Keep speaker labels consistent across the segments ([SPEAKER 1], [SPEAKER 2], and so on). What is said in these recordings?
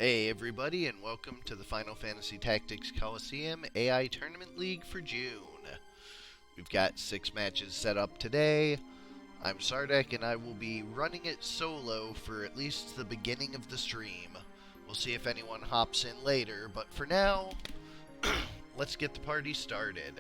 [SPEAKER 1] Hey everybody, and welcome to the Final Fantasy Tactics Colosseum AI Tournament League for June. We've got 6 matches set up today. I'm Sardek, and I will be running it solo for at least the beginning of the stream. We'll see if anyone hops in later, but for now, let's get the party started.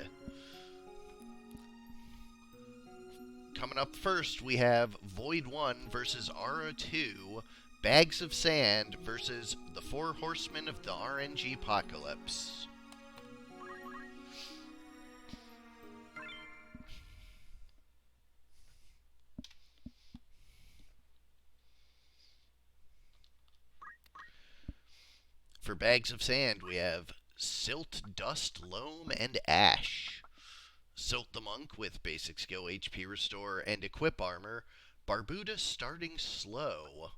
[SPEAKER 1] Coming up first, we have Void 1 versus Aura 2, Bags of Sand versus the 4 Horsemen of the RNG Apocalypse. For Bags of Sand, we have Silt, Dust, Loam, and Ash. Silt the Monk with basic skill, HP Restore, and Equip Armor. Barbuda starting slow.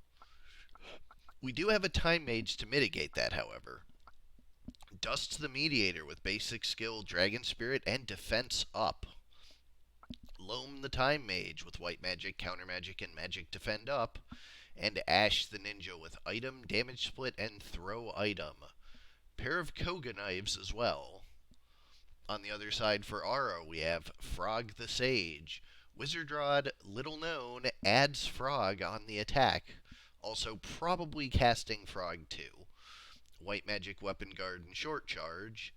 [SPEAKER 1] We do have a Time Mage to mitigate that, however. Dust the Mediator with basic skill, Dragon Spirit, and Defense up. Loam the Time Mage with White Magic, Counter Magic, and Magic Defend up. And Ash the Ninja with Item, Damage Split, and Throw Item. Pair of Koga Knives as well. On the other side for Aura, we have Frog the Sage. Wizard Rod, little known, adds Frog on the attack. Also probably casting Frog too. White Magic, Weapon Guard, and Short Charge.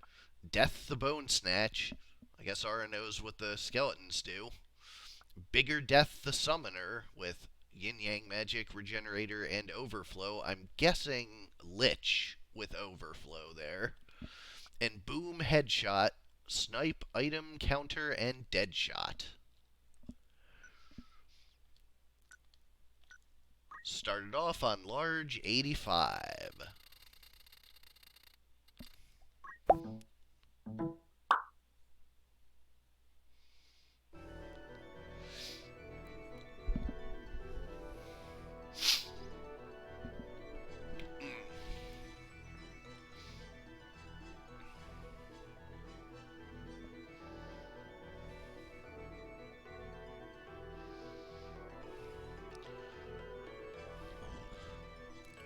[SPEAKER 1] Death the Bone Snatch. I guess Aura knows what the skeletons do. Bigger Death the Summoner with Yin Yang Magic, Regenerator, and Overflow. I'm guessing Lich with Overflow there. And Boom Headshot, Snipe, Item, Counter, and Deadshot. Started off on large 85.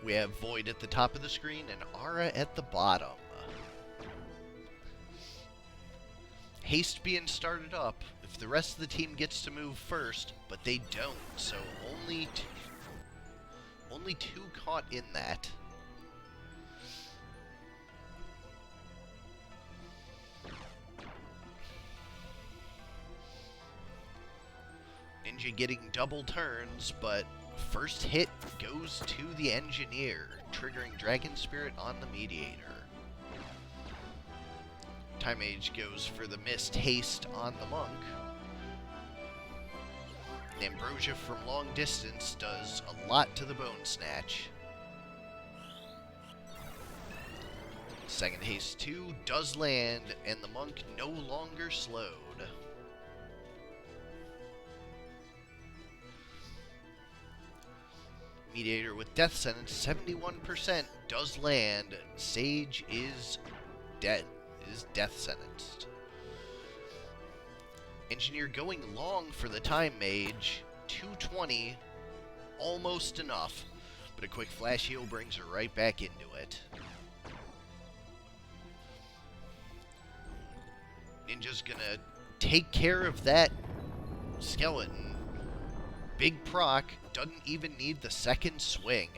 [SPEAKER 1] We have Void at the top of the screen and Aura at the bottom. Haste being started up if the rest of the team gets to move first, but they don't, so only two caught in that. Ninja getting double turns, but first hit goes to the Engineer, triggering Dragon Spirit on the Mediator. Time Mage goes for the missed haste on the Monk. Ambrosia from long distance does a lot to the Bone Snatch. Second haste 2 does land, and the Monk no longer slowed. Mediator with Death Sentence, 71% does land. Sage is dead, is death sentenced. Engineer going long for the Time Mage, 220, almost enough, but a quick flash heal brings her right back into it. Ninja's gonna take care of that skeleton. Big proc, doesn't even need the second swing.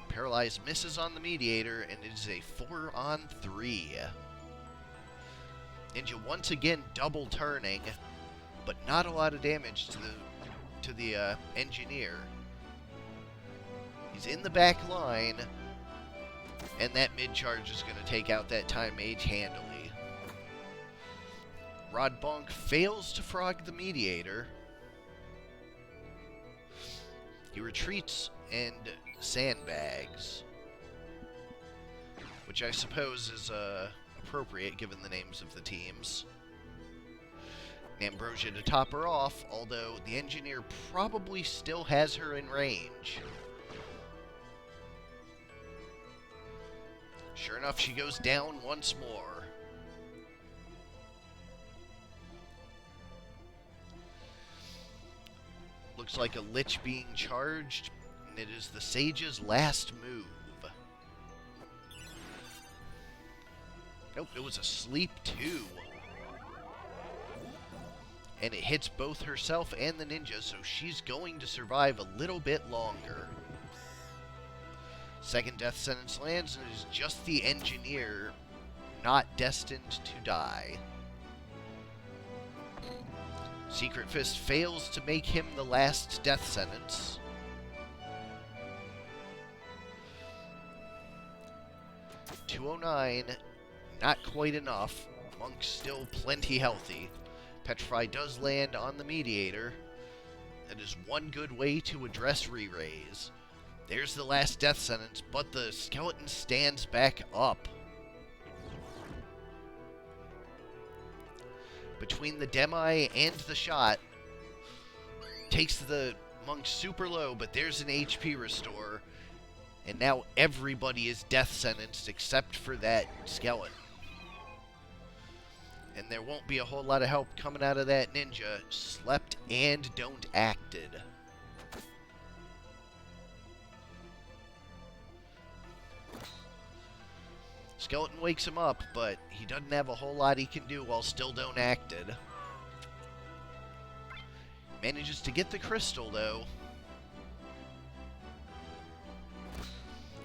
[SPEAKER 1] Paralyzed misses on the Mediator, and it is a 4-on-3. Ninja once again double turning, but not a lot of damage to the Engineer. He's in the back line, and that mid-charge is going to take out that Time Mage handily. Rod Bonk fails to frog the Mediator. He retreats and sandbags, which I suppose is appropriate given the names of the teams. Ambrosia to top her off, although the Engineer probably still has her in range. Sure enough, she goes down once more. Looks like a Lich being charged. And it is the Sage's last move. Nope, it was a sleep too. And it hits both herself and the ninja, so she's going to survive a little bit longer. Second death sentence lands, and it is just the engineer not destined to die. Secret Fist fails to make him the last death sentence. $209, not quite enough. Monk's still plenty healthy. Petrify does land on the Mediator. That is one good way to address re-raise. There's the last death sentence, but the skeleton stands back up. Between the Demi and the shot, takes the monk super low, but there's an HP restore, and now everybody is death sentenced except for that skeleton. And there won't be a whole lot of help coming out of that ninja. Slept and don't acted. Skeleton wakes him up, but he doesn't have a whole lot he can do while still don't acted. Manages to get the crystal, though.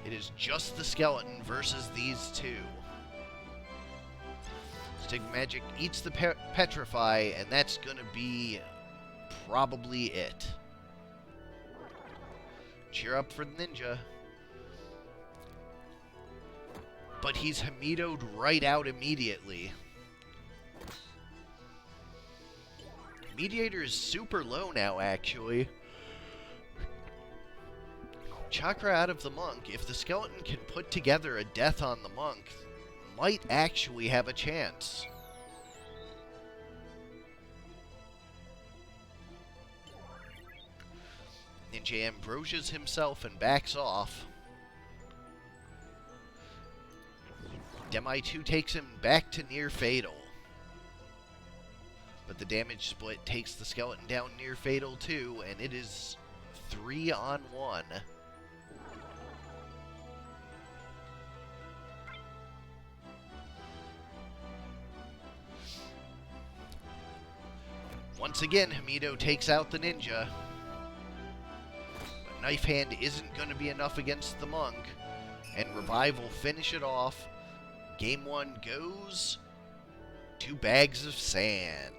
[SPEAKER 1] It is just the skeleton versus these two. Stigma Magic eats the Petrify, and that's going to be probably it. Cheer up for the ninja. But he's Hamido'd right out immediately. Mediator is super low now, actually. Chakra out of the monk. If the skeleton can put together a death on the monk, might actually have a chance. Ninja ambrosias himself and backs off. Demi 2 takes him back to near fatal. But the damage split takes the skeleton down near fatal too, and it is 3-on-1. Once again, Hamido takes out the ninja. But Knife Hand isn't going to be enough against the monk. And Revive will finish it off. Game 1 goes to Bags of Sand.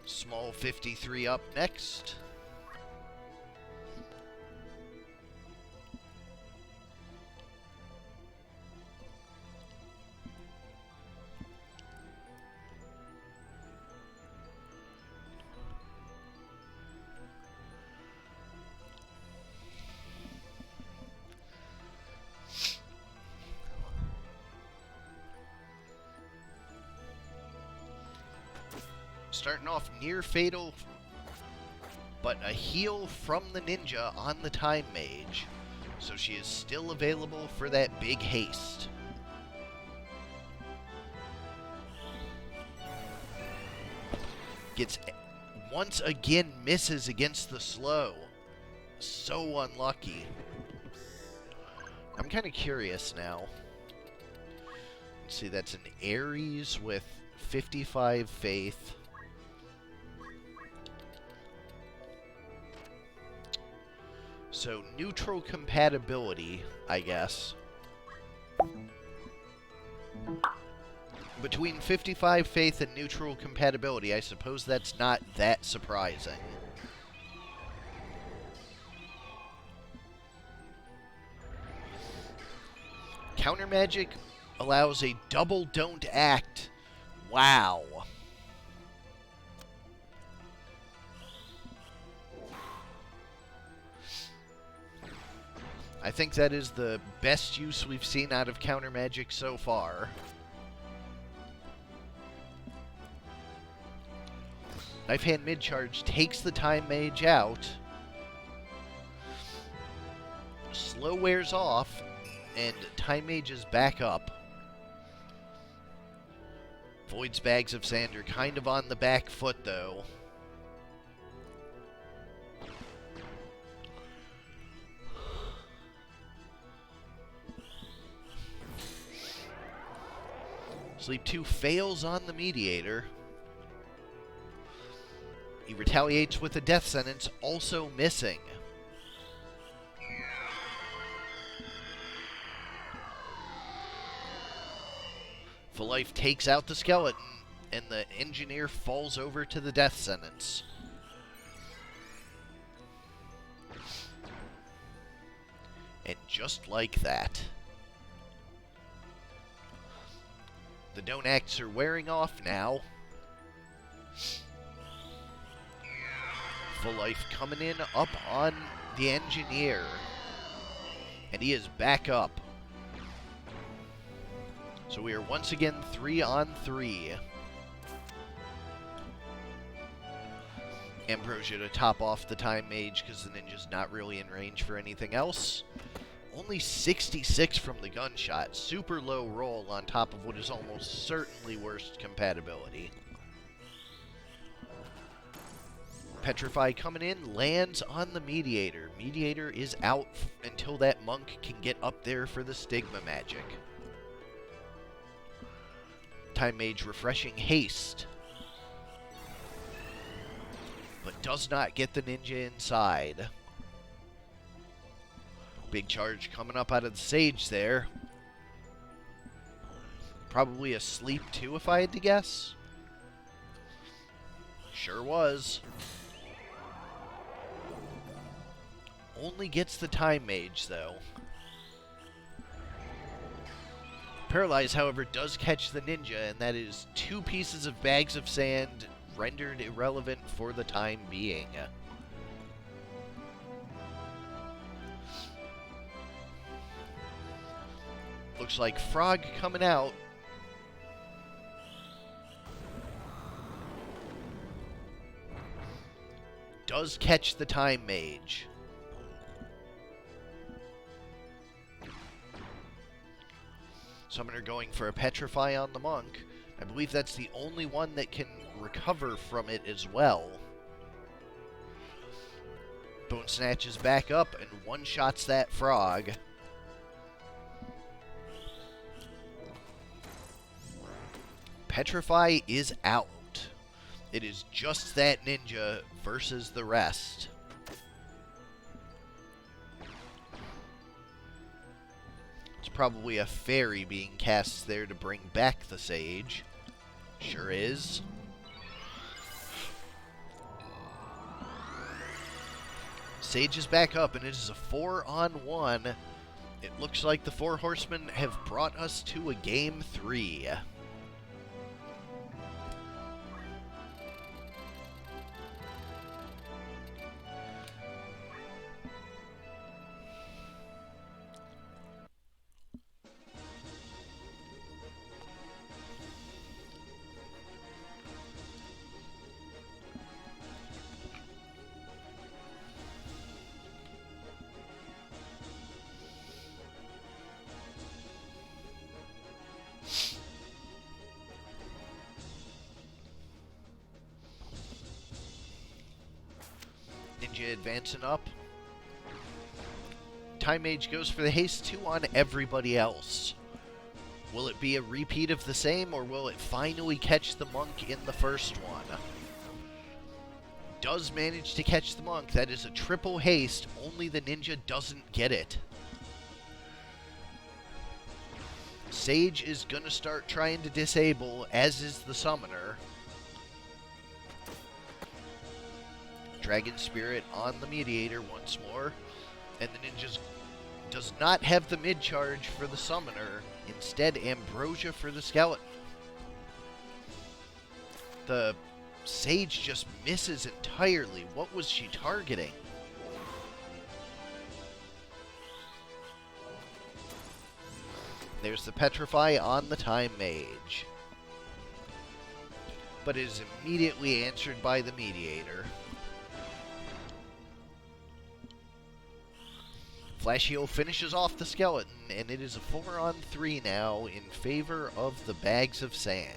[SPEAKER 1] Small 53 up next. Starting off near fatal, but a heal from the ninja on the Time Mage. So she is still available for that big haste. Gets, once again, misses against the slow. So unlucky. I'm kind of curious now. Let's see, that's an Ares with 55 faith. So, neutral compatibility, I guess. Between 55 faith and neutral compatibility, I suppose that's not that surprising. Counter Magic allows a double don't act. Wow. I think that is the best use we've seen out of Counter Magic so far. Knife Hand mid-charge takes the Time Mage out. Slow wears off, and Time Mage is back up. Void's Bags of Sand are kind of on the back foot, though. Sleep 2 fails on the Mediator. He retaliates with a death sentence, also missing. Full Life takes out the skeleton, and the engineer falls over to the death sentence. And just like that, the Don't Acts are wearing off now. Full Life coming in up on the engineer. And he is back up. So we are once again 3-on-3. Ambrosia to top off the Time Mage because the ninja's not really in range for anything else. Only 66 from the gunshot. Super low roll on top of what is almost certainly worst compatibility. Petrify coming in, lands on the Mediator. Mediator is out until that monk can get up there for the Stigma magic. Time Mage refreshing haste. But does not get the ninja inside. Big charge coming up out of the Sage there. Probably a sleep too, if I had to guess. Sure was. Only gets the Time Mage, though. Paralyze, however, does catch the ninja, and that is 2 pieces of Bags of Sand rendered irrelevant for the time being. Looks like Frog coming out. Does catch the Time Mage. Summoner going for a Petrify on the monk. I believe that's the only one that can recover from it as well. Bone snatches back up and one-shots that frog. Petrify is out. It is just that ninja versus the rest. It's probably a fairy being cast there to bring back the Sage. Sure is. Sage is back up, and it is a 4-on-1. It looks like the 4 horsemen have brought us to a game 3. Ninja advancing up. Time Mage goes for the haste 2 on everybody else. Will it be a repeat of the same, or will it finally catch the monk in the first one? Does manage to catch the monk. That is a triple haste, only the ninja doesn't get it. Sage is gonna start trying to disable, as is the summoner. Dragon Spirit on the Mediator once more. And the ninja does not have the mid-charge for the summoner. Instead, Ambrosia for the skeleton. The Sage just misses entirely. What was she targeting? There's the Petrify on the Time Mage. but is immediately answered by the mediator. Flash Heel finishes off the skeleton, and it is a 4-on-3 now in favor of the bags of sand.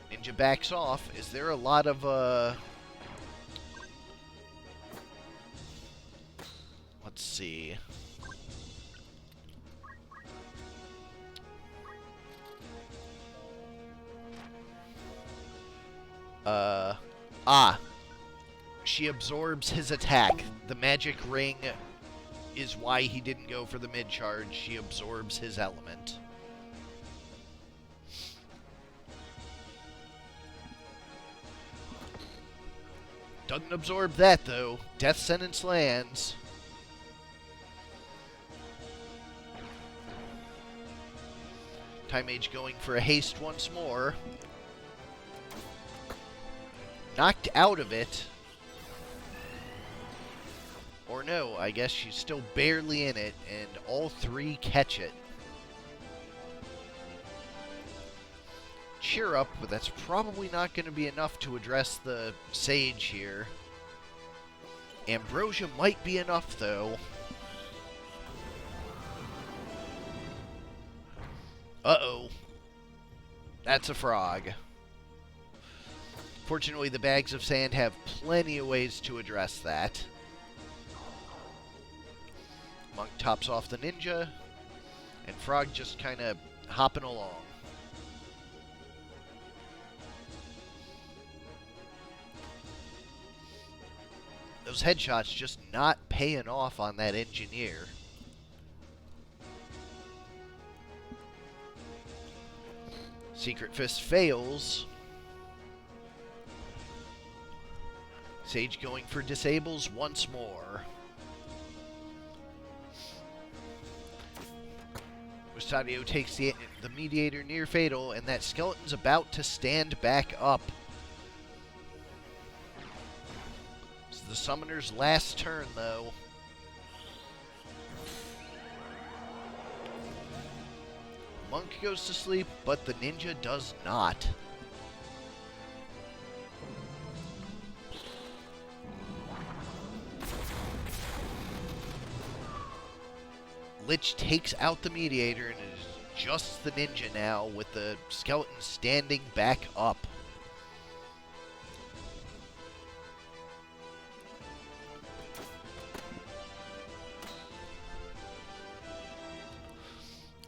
[SPEAKER 1] Ninja backs off. Is there a lot of, let's see. She absorbs his attack. The magic ring is why he didn't go for the mid-charge. She absorbs his element. Doesn't absorb that, though. Death sentence lands. Time Mage going for a haste once more. Knocked out of it. Or no, I guess she's still barely in it, and all three catch it. Cheer up, but that's probably not going to be enough to address the Sage here. Ambrosia might be enough, though. Uh-oh. That's a frog. Fortunately, the bags of sand have plenty of ways to address that. Monk tops off the ninja, and Frog just kind of hopping along. Those headshots just not paying off on that engineer. Secret Fist fails. Sage going for disables once more. Mustadio takes the mediator near fatal, and that skeleton's about to stand back up. It's the summoner's last turn, though. Monk goes to sleep, but the ninja does not. Lich takes out the mediator, and it is just the ninja now, with the skeleton standing back up.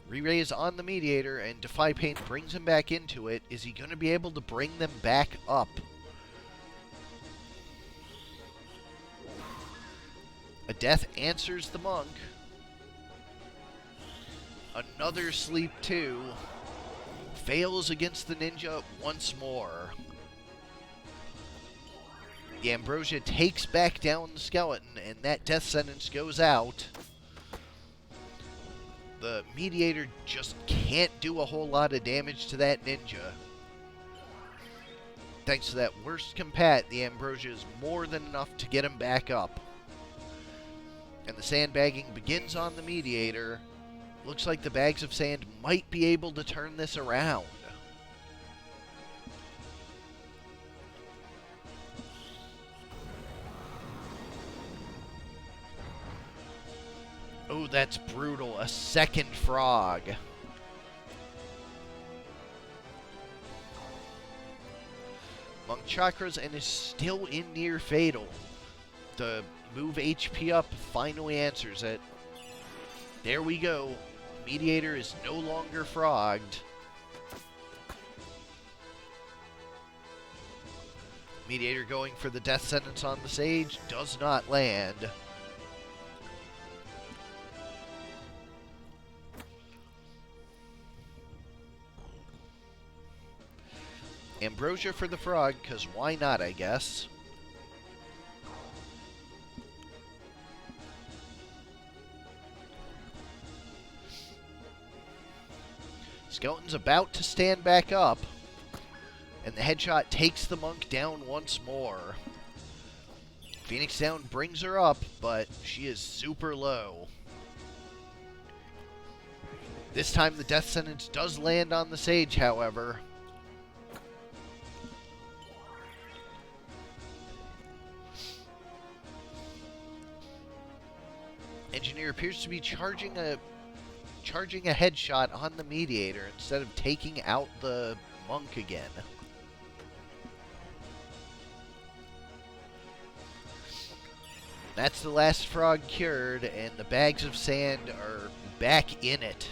[SPEAKER 1] Re-raise on the mediator, and Defy Pain brings him back into it. Is he going to be able to bring them back up? A death answers the monk. Another sleep too. Fails against the ninja once more. The Ambrosia takes back down the skeleton, and that death sentence goes out. The mediator just can't do a whole lot of damage to that ninja. Thanks to that worst compat, the Ambrosia is more than enough to get him back up. And the sandbagging begins on the mediator. Looks like the bags of sand might be able to turn this around. Oh, that's brutal. A second frog. Monk chakras and is still in near fatal. The move HP up finally answers it. There we go. Mediator is no longer frogged. Mediator going for the death sentence on the Sage does not land. Ambrosia for the frog, because why not, I guess. Skeleton's about to stand back up, and the headshot takes the monk down once more. Phoenix Down brings her up, but she is super low. This time the death sentence does land on the Sage, however. Engineer appears to be charging a headshot on the Mediator instead of taking out the Monk again. That's the last frog cured, and the bags of sand are back in it.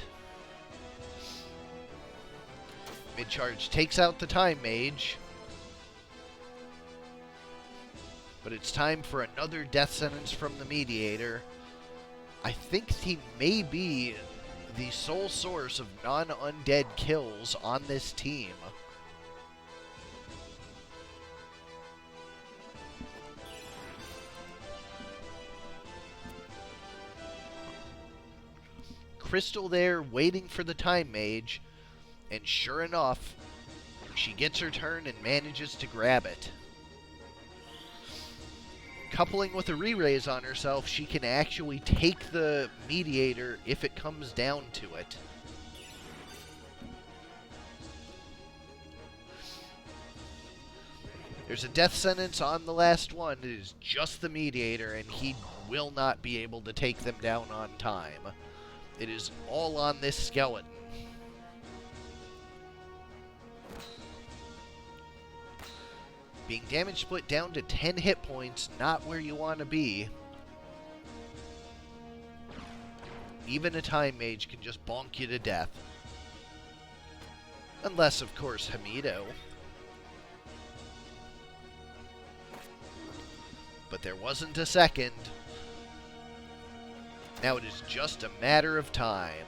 [SPEAKER 1] Mid-charge takes out the Time Mage. But it's time for another death sentence from the Mediator. I think he may be the sole source of non-undead kills on this team. Crystal there waiting for the Time Mage, and sure enough, she gets her turn and manages to grab it. Coupling with a re-raise on herself, she can actually take the Mediator if it comes down to it. There's a death sentence on the last one. It is just the Mediator, and he will not be able to take them down on time. It is all on this skeleton. Being damage split down to 10 hit points, not where you want to be. Even a Time Mage can just bonk you to death. Unless, of course, Hamido. But there wasn't a second. Now it is just a matter of time.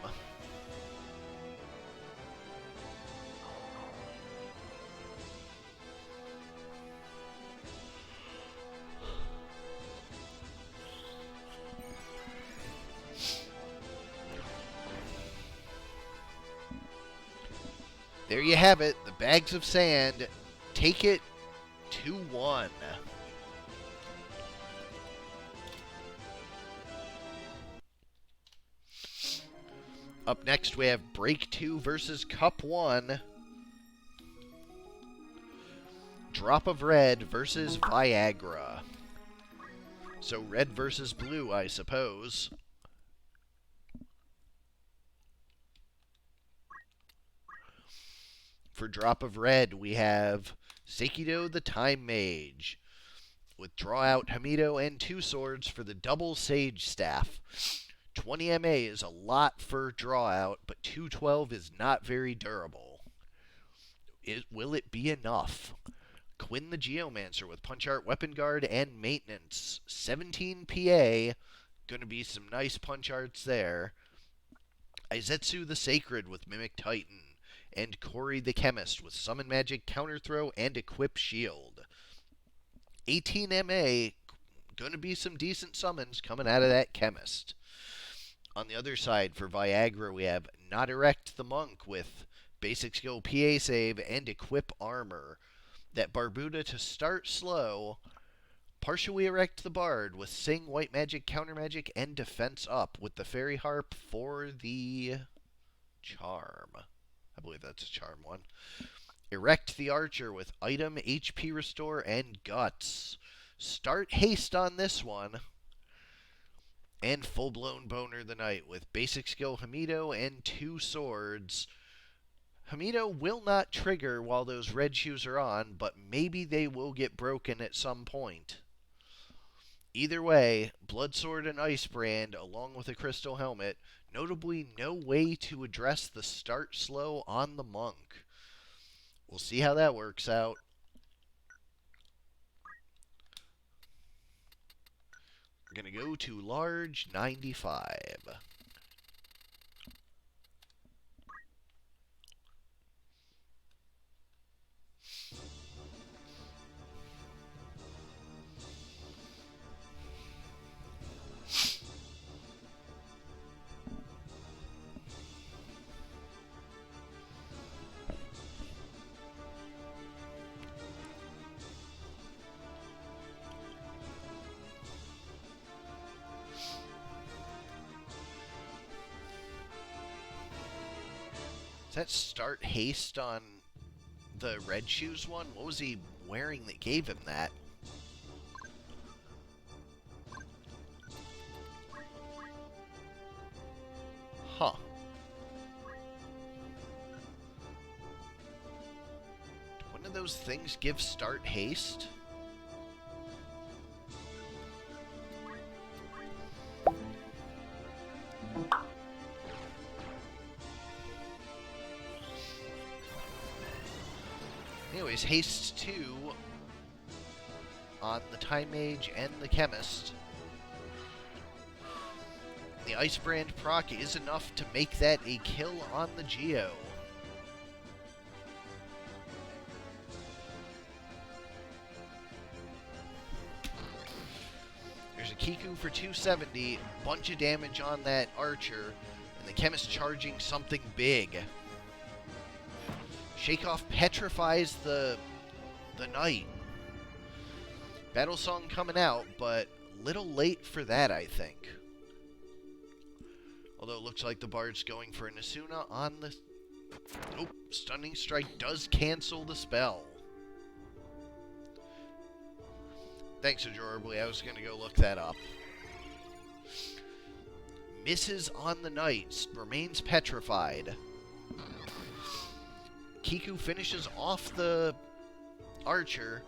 [SPEAKER 1] There you have it. The bags of sand take it 2-1. Up next, we have Break 2 versus Cup 1. Drop of Red versus Viagra. So red versus blue, I suppose. For Drop of Red, we have Sekido the Time Mage. With draw out Hamido and 2 swords for the double Sage Staff. 20 MA is a lot for draw out, but 212 is not very durable. Will it be enough? Quinn the Geomancer with Punch Art, Weapon Guard, and Maintenance. 17 PA. Gonna be some nice Punch Arts there. Izetsu the Sacred with Mimic Titan. And Corey the Chemist with Summon Magic, Counter Throw, and Equip Shield. 18 MA. Gonna be some decent summons coming out of that Chemist. On the other side, for Viagra, we have Not Erect the Monk with Basic Skill PA Save and Equip Armor. That Barbuda to start slow. Partially Erect the Bard with Sing, White Magic, Counter Magic, and Defense Up with the Fairy Harp for the Charm. I believe that's a Charm one. Erect the Archer with Item, HP Restore, and Guts. Start Haste on this one. And Full-Blown Boner the Knight with Basic Skill Hamido and 2 swords. Hamido will not trigger while those red shoes are on, but maybe they will get broken at some point. Either way, Bloodsword and Icebrand, along with a Crystal Helmet, notably no way to address the start slow on the Monk. We'll see how that works out. We're going to go to large 95. Does that start haste on the red shoes one? What was he wearing that gave him that? Huh. One of those things give start haste? Anyways, haste 2 on the Time Mage and the Chemist. The Ice Brand proc is enough to make that a kill on the Geo. There's a Kiku for 270, bunch of damage on that Archer, and the Chemist charging something big. Shakeoff petrifies the Knight. Battle Song coming out, but little late for that, I think. Although it looks like the Bard's going for an Asuna on the... Oh, Stunning Strike does cancel the spell. Thanks, Adorably. I was going to go look that up. Misses on the Knight. Remains petrified. Kiku finishes off the Archer.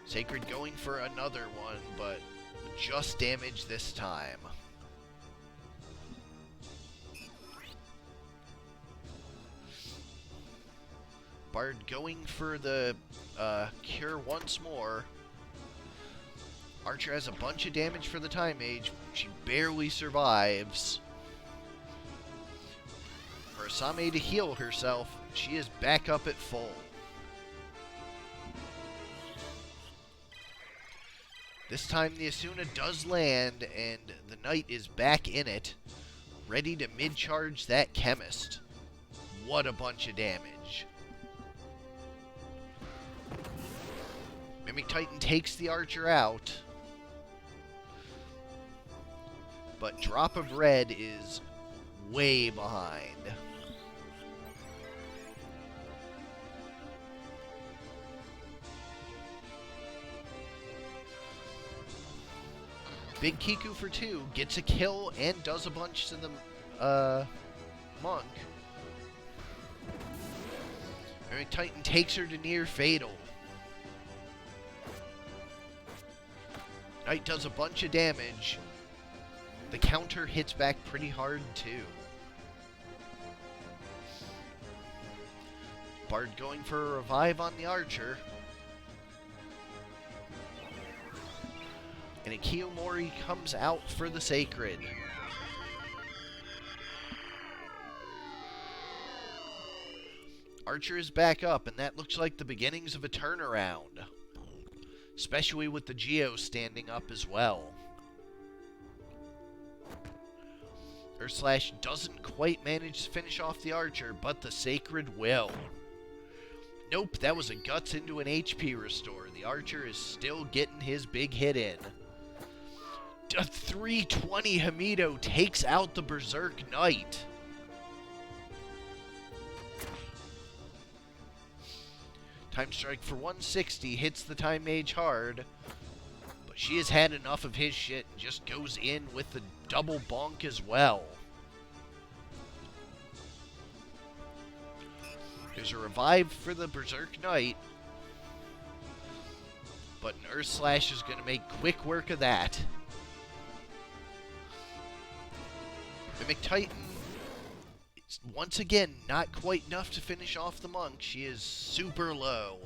[SPEAKER 1] Sacred going for another one, but just damage this time. Bard going for the cure once more. Archer has a bunch of damage for the Time Mage. She barely survives. For Asame to heal herself, she is back up at full. This time the Asuna does land, and the Knight is back in it, ready to mid-charge that Chemist. What a bunch of damage. Mimic Titan takes the Archer out, but Drop of Red is way behind. Big Kiku for 2 gets a kill and does a bunch to the Monk. Mimic Titan takes her to near fatal. Knight does a bunch of damage. The counter hits back pretty hard too. Bard going for a revive on the Archer. And a Kiyomori comes out for the Sacred. Archer is back up, and that looks like the beginnings of a turnaround. Especially with the Geo standing up as well. Slash doesn't quite manage to finish off the Archer, but the Sacred will. Nope, that was a guts into an HP restore. The Archer is still getting his big hit in. A 320 Hamido takes out the Berserk Knight. Time Strike for 160 hits the Time Mage hard, but she has had enough of his shit and just goes in with the double bonk as well. There's a revive for the Berserk Knight, but an Earth Slash is going to make quick work of that. Mimic Titan is once again not quite enough to finish off the Monk. She is super low.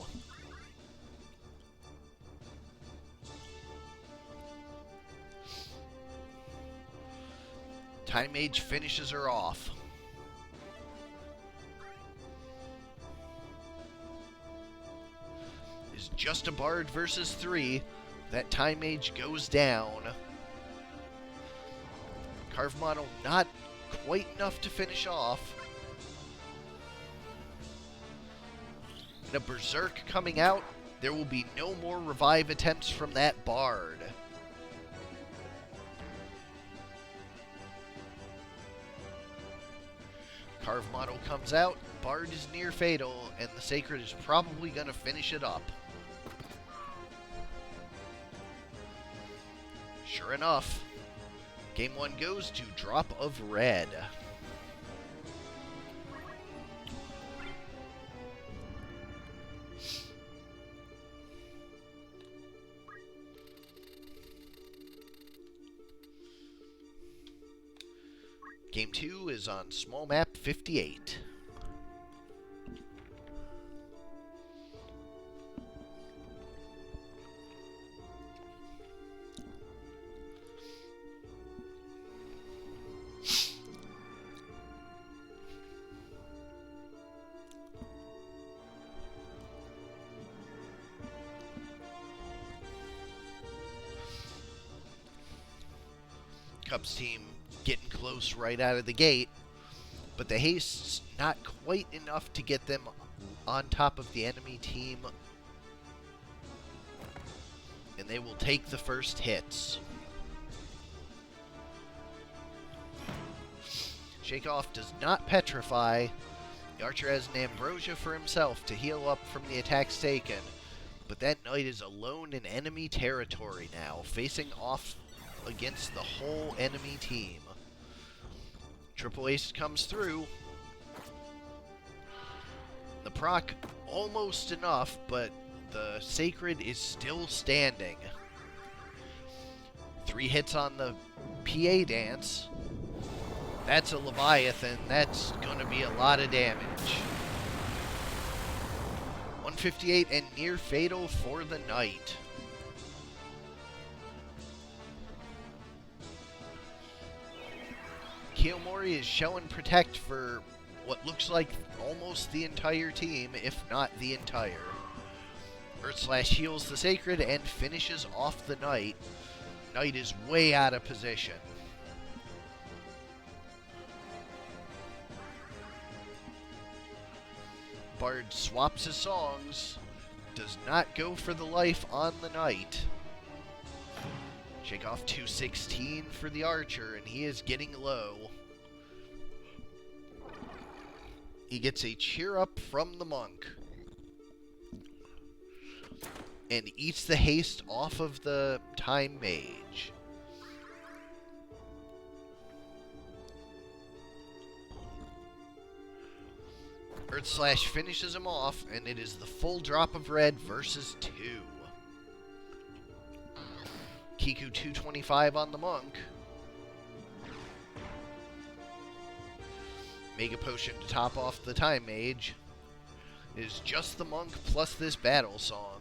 [SPEAKER 1] Time Mage finishes her off. It's just a Bard versus 3. That Time Mage goes down. Carve Model not quite enough to finish off. And a Berserk coming out. There will be no more revive attempts from that Bard. Carve model comes out, Bard is near fatal, and the Sacred is probably going to finish it up. Sure enough, Game 1 goes to Drop of Red. Game 2 is on small map 58. Cubs team getting close right out of the gate, but the haste's not quite enough to get them on top of the enemy team, and they will take the first hits. Shakeoff does not petrify. The archer has an ambrosia for himself to heal up from the attacks taken, but that knight is alone in enemy territory now, facing off against the whole enemy team. Triple Ace comes through. The proc almost enough, but the Sacred is still standing. 3 hits on the PA dance. That's a Leviathan. That's gonna be a lot of damage. 158 and near fatal for the Knight. Kiyomori is showing protect for what looks like almost the entire team, if not the entire. Earth Slash heals the Sacred and finishes off the Knight. Knight is way out of position. Bard swaps his songs, does not go for the life on the Knight. Shake off 216 for the archer, and he is getting low. He gets a cheer up from the monk. And eats the haste off of the time mage. Earth Slash finishes him off, and it is the full drop of red versus 2. Kiku 225 on the monk. Mega Potion to top off the time mage. It is just the monk plus this battle song.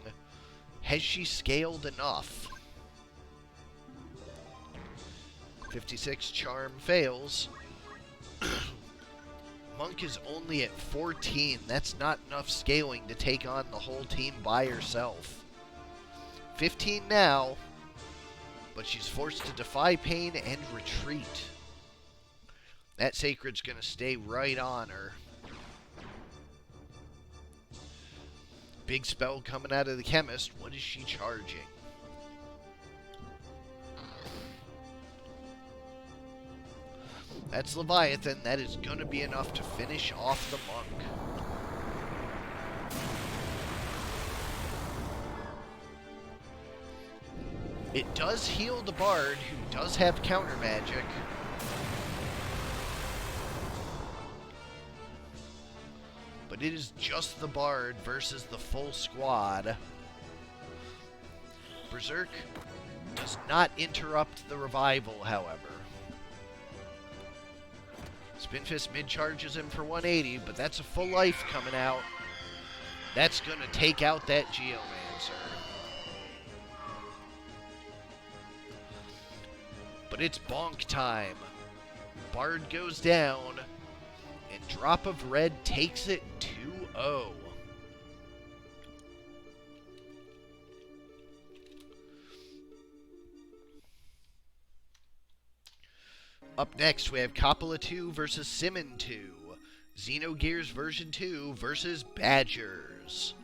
[SPEAKER 1] Has she scaled enough? 56 charm fails. Monk is only at 14. That's not enough scaling to take on the whole team by herself. 15 now, but she's forced to defy pain and retreat. That Sacred's gonna stay right on her. Big spell coming out of the chemist. What is she charging? That's Leviathan. That is gonna be enough to finish off the monk. It does heal the Bard, who does have counter magic. But it is just the Bard versus the full squad. Berserk does not interrupt the revival, however. Spinfist mid-charges him for 180, but that's a full life coming out. That's going to take out that Geomancer. But it's bonk time. Bard goes down, and Drop of Red takes it 2-0. Up next, we have Coppola 2 versus Simmon 2. Xenogears version 2 versus Badgers.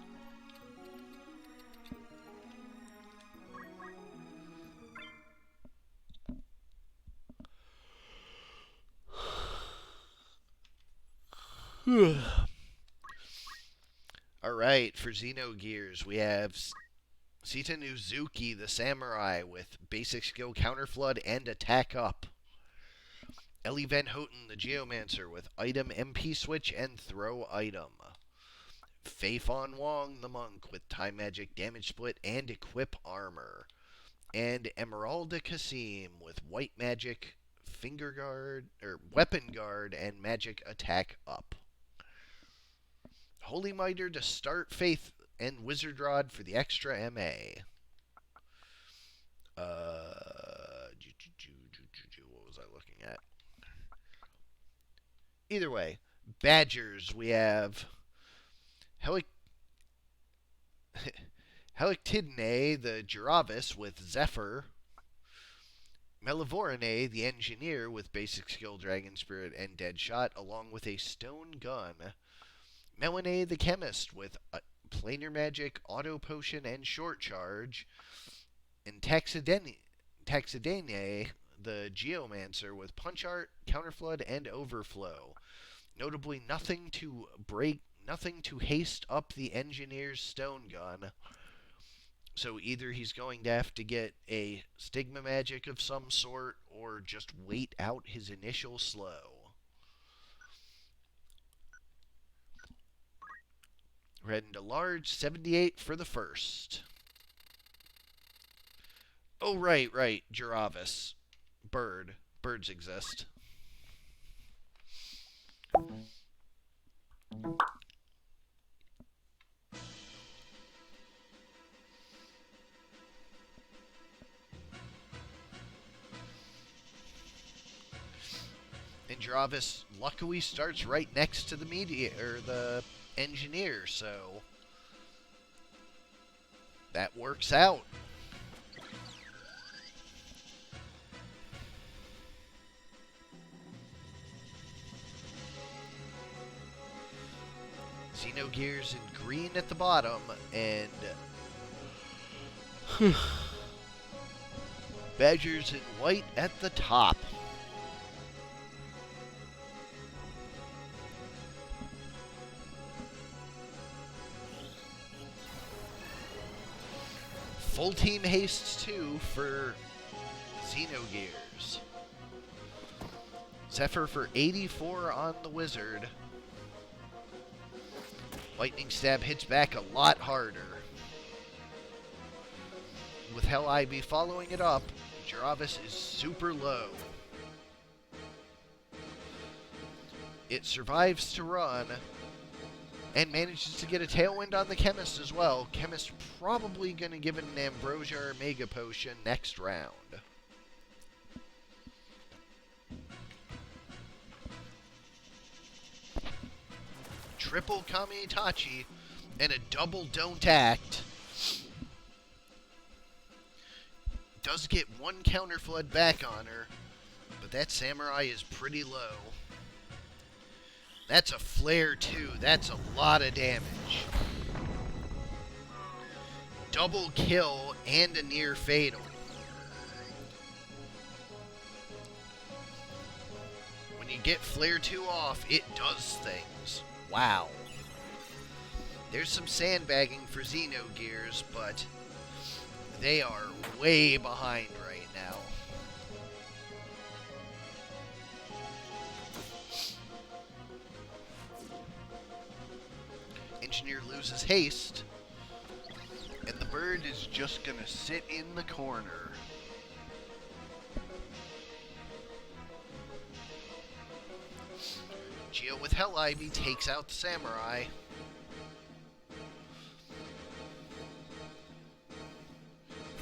[SPEAKER 1] Alright, for Xenogears, we have Sita Nuzuki, the Samurai, with basic skill Counterflood and Attack Up. Ellie Van Houten, the Geomancer, with item MP Switch and Throw Item. Fei Fan Wong, the Monk, with Time Magic, Damage Split, and Equip Armor. And Emeralda Kasim, with White Magic, Finger Guard, or Weapon Guard, and Magic Attack Up. Holy Miter to start Faith and Wizard Rod for the extra MA. What was I looking at? Either way, Badgers, we have Helictidne, the Giravis, with Zephyr. Melivorine, the Engineer, with basic skill Dragon Spirit and Deadshot, along with a Stone Gun. Melanie, the Chemist, with Planar Magic, Auto Potion, and Short Charge. And Taxidene, the Geomancer, with Punch Art, Counterflood, and Overflow. Notably, nothing to haste up the Engineer's Stone Gun. So either he's going to have to get a Stigma Magic of some sort, or just wait out his initial slow. We're heading to large, 78 for the first. Oh, right, Giravis. Birds exist. And Giravis luckily starts right next to the the Engineer, so that works out. Xenogears in green at the bottom, and Badgers in white at the top. Full team hastes too for Xenogears. Zephyr for 84 on the Wizard. Lightning Stab hits back a lot harder. With Hell Ivy following it up, Giravis is super low. It survives to run and manages to get a Tailwind on the Chemist as well. Chemist probably going to give it an Ambrosia or Mega Potion next round. Triple Kami-Itachi and a double Don't Act. Does get one Counterflood back on her, but that Samurai is pretty low. That's a Flare too. That's a lot of damage. Double kill and a near fatal. When you get Flare 2 off, it does things. Wow. There's some sandbagging for Xenogears, but they are way behind right now. Engineer loses haste, and the bird is just going to sit in the corner. Geo with Hell Ivy takes out the Samurai.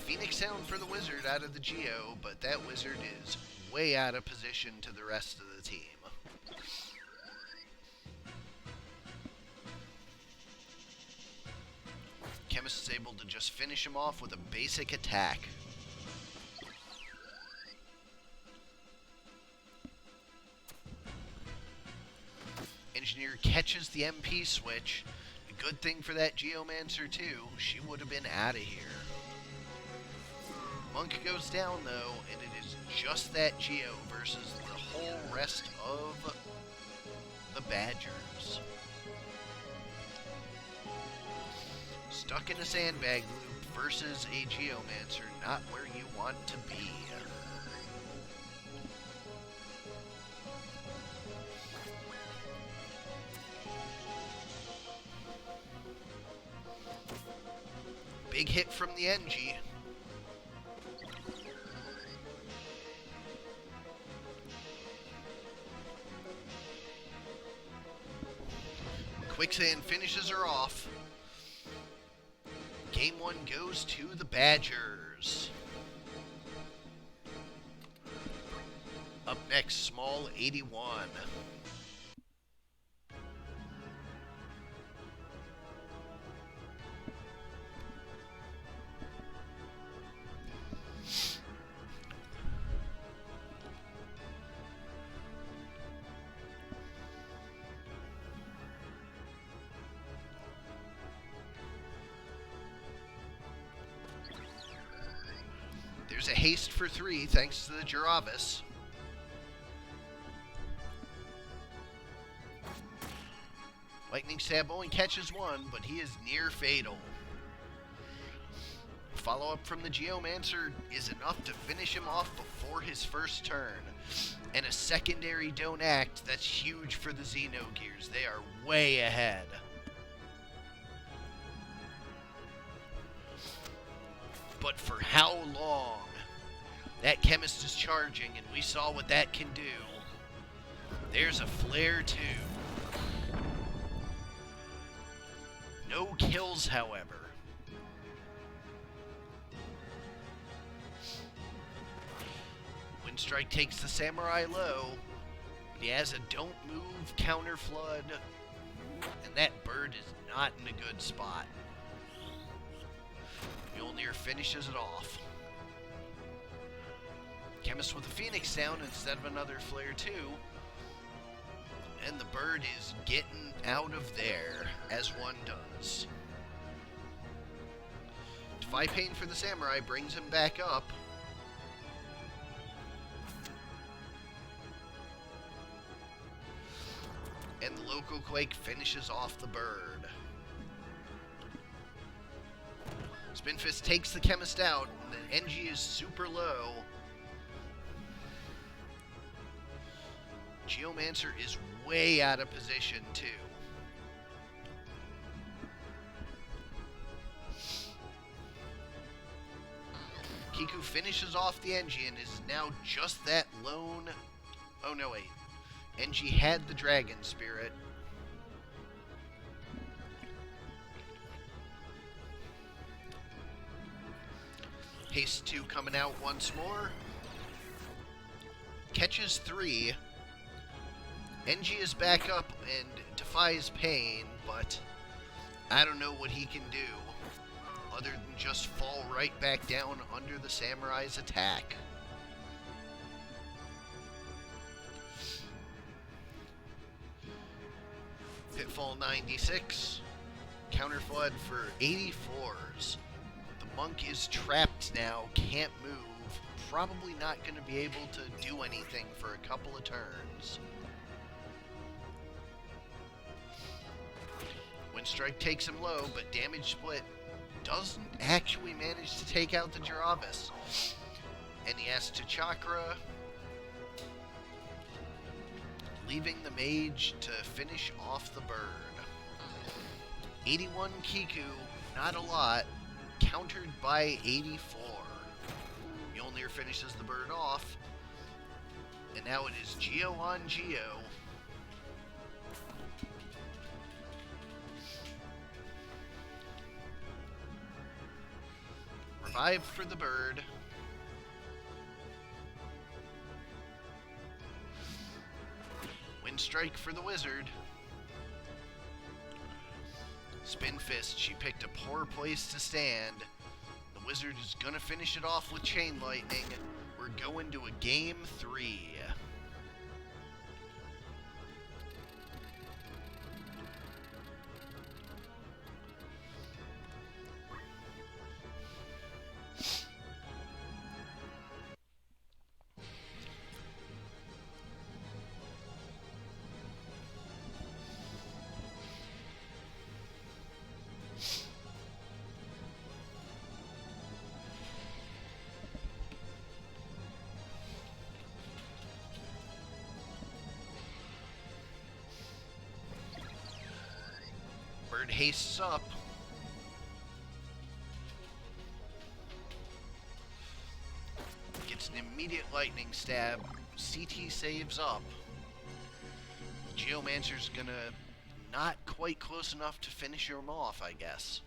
[SPEAKER 1] Phoenix Sound for the Wizard out of the Geo, but that Wizard is way out of position to the rest of the team. Chemist is able to just finish him off with a basic attack. Engineer catches the MP switch. A good thing for that Geomancer too. She would have been out of here. Monk goes down though, and it is just that Geo versus the whole rest of the Badgers. Stuck in a sandbag loop versus a Geomancer, not where you want to be. Big hit from the NG. Quicksand finishes her off. Game 1 goes to the Badgers. Up next, Small 81. There's a haste for 3 thanks to the Giravis. Lightning Stab only catches 1, but he is near fatal. Follow-up from the Geomancer is enough to finish him off before his first turn. And a secondary Don't Act, that's huge for the Xenogears. They are way ahead. But for how long? That Chemist is charging, and we saw what that can do. There's a Flare too. No kills, however. Windstrike takes the Samurai low. He has a Don't Move counter flood, and that bird is not in a good spot. Mjolnir finishes it off. Chemist with a Phoenix down instead of another Flare 2. And the bird is getting out of there, as one does. Defy Pain for the Samurai brings him back up. And the Local Quake finishes off the bird. Spinfist takes the Chemist out, and the NG is super low. Geomancer is way out of position, too. Kiku finishes off the NG and is now just that lone... Oh, no, wait. NG had the Dragon Spirit. Haste 2 coming out once more. Catches 3. NG is back up and defies pain, but I don't know what he can do other than just fall right back down under the Samurai's attack. Pitfall 96. Counterflood for 84s. The Monk is trapped now, can't move. Probably not going to be able to do anything for a couple of turns. Windstrike takes him low, but Damage Split doesn't actually manage to take out the Giravis. And he has to Chakra, leaving the Mage to finish off the bird. 81 Kiku, not a lot, countered by 84. Mjolnir finishes the bird off, and now it is Geo on Geo. Revive for the bird. Windstrike for the wizard. Spin Fist, she picked a poor place to stand. The wizard is gonna finish it off with Chain Lightning. We're going to a game 3. Bird hastes up. Gets an immediate lightning stab. CT saves up. Geomancer's gonna not quite close enough to finish him off, I guess.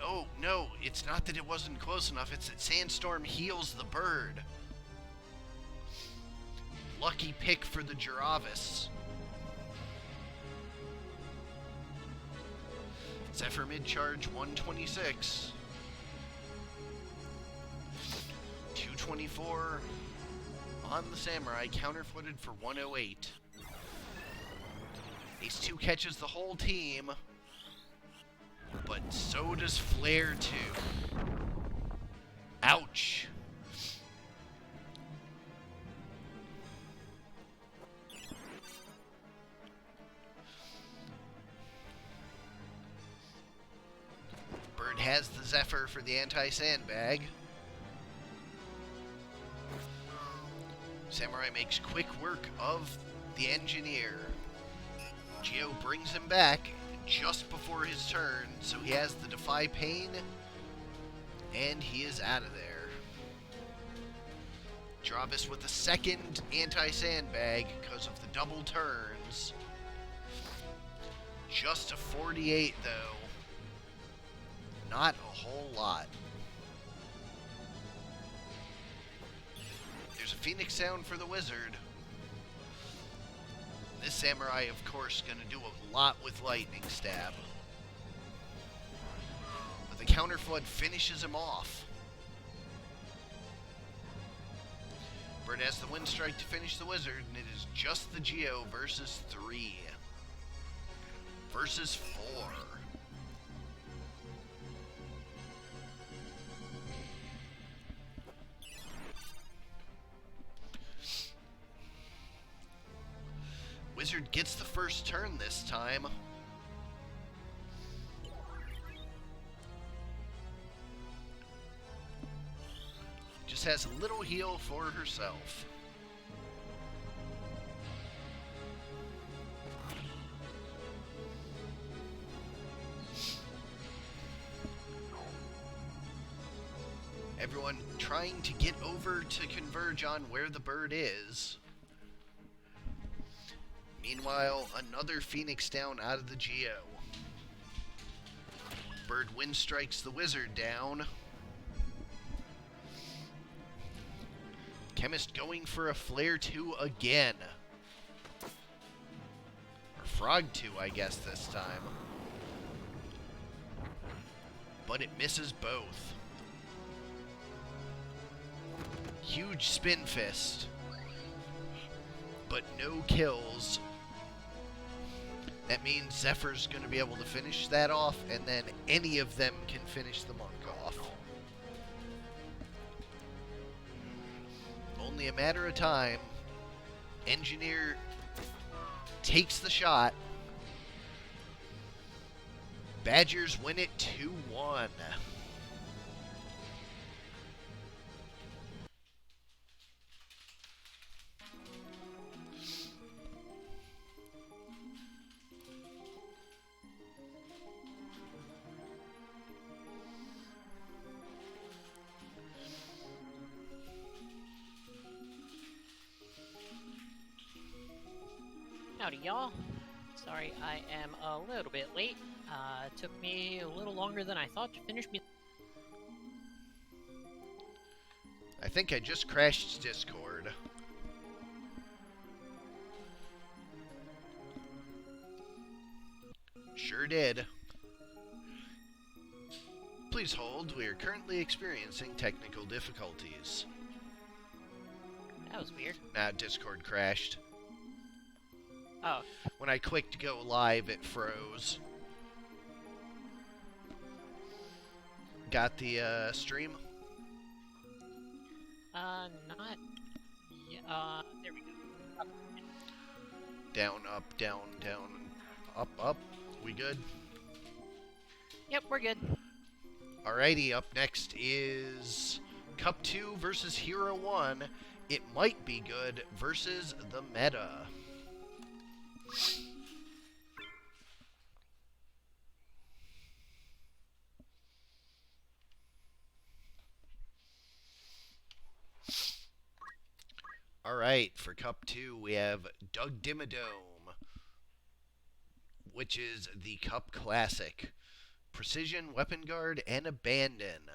[SPEAKER 1] Oh, no, it's not that it wasn't close enough, it's that Sandstorm heals the bird. Lucky pick for the Giravis. Zephyr mid-charge, 126. 224 on the Samurai, counter-footed for 108. Ace 2 catches the whole team, but so does Flare 2. Ouch. Bird has the Zephyr for the anti-sandbag. Samurai makes quick work of the Engineer. Geo brings him back just before his turn, so he has the Defy Pain, and he is out of there. Giravis with a second anti-sandbag because of the double turns. Just a 48, though. Not a whole lot. There's a Phoenix Sound for the Wizard. This Samurai, of course, going to do a lot with Lightning Stab. But the Counterflood finishes him off. Bird has the Wind Strike to finish the Wizard, and it is just the Geo versus 3. Versus 4. Wizard gets the first turn this time. Just has a little heal for herself. Everyone trying to get over to converge on where the bird is. Meanwhile, another Phoenix down out of the Geo. Bird Wind Strikes the Wizard down. Chemist going for a Flare 2 again. Or Frog 2, I guess, this time. But it misses both. Huge Spin Fist. But no kills. That means Zephyr's going to be able to finish that off, and then any of them can finish the Monk off. Only a matter of time. Engineer takes the shot. Badgers win it 2-1.
[SPEAKER 2] Howdy, y'all. Sorry I am a little bit late. It took me a little longer than I thought to finish me.
[SPEAKER 1] I think I just crashed Discord. Sure did. Please hold, we are currently experiencing technical difficulties.
[SPEAKER 2] That was weird.
[SPEAKER 1] Nah, Discord crashed.
[SPEAKER 2] Oh.
[SPEAKER 1] When I clicked go live, it froze. Got the stream?
[SPEAKER 2] Not. Yeah, there we go.
[SPEAKER 1] Down, up, down, down, up, up. We good?
[SPEAKER 2] Yep, we're good.
[SPEAKER 1] Alrighty, up next is Cup 2 versus Hero 1. It might be good versus the meta. Alright, for Cup 2, we have Doug Dimmadome, which is the Cup Classic. Precision, Weapon Guard, and Abandon.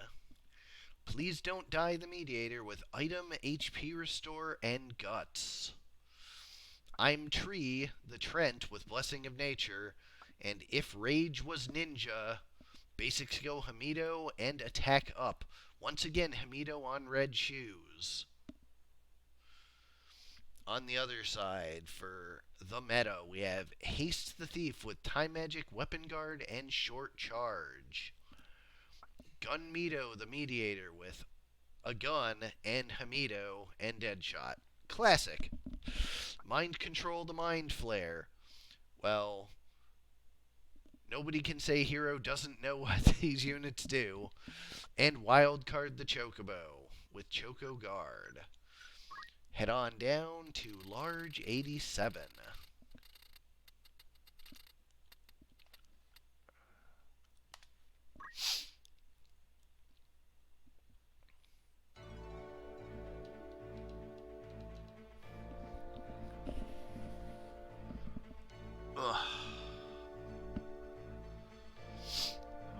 [SPEAKER 1] Please don't die the Mediator with Item, HP Restore, and Guts. I'm Tree, the Trent with Blessing of Nature, and if Rage was Ninja, basic skill Hamido, and attack up. Once again, Hamido on red shoes. On the other side, for the meta, we have Haste the Thief with Time Magic, Weapon Guard, and Short Charge. Gun Mido, the Mediator, with a gun and Hamido and Deadshot. Classic. Mind Control, the Mind Flare. Well, nobody can say Hero doesn't know what these units do. And Wildcard the Chocobo with Choco Guard. Head on down to Large 87.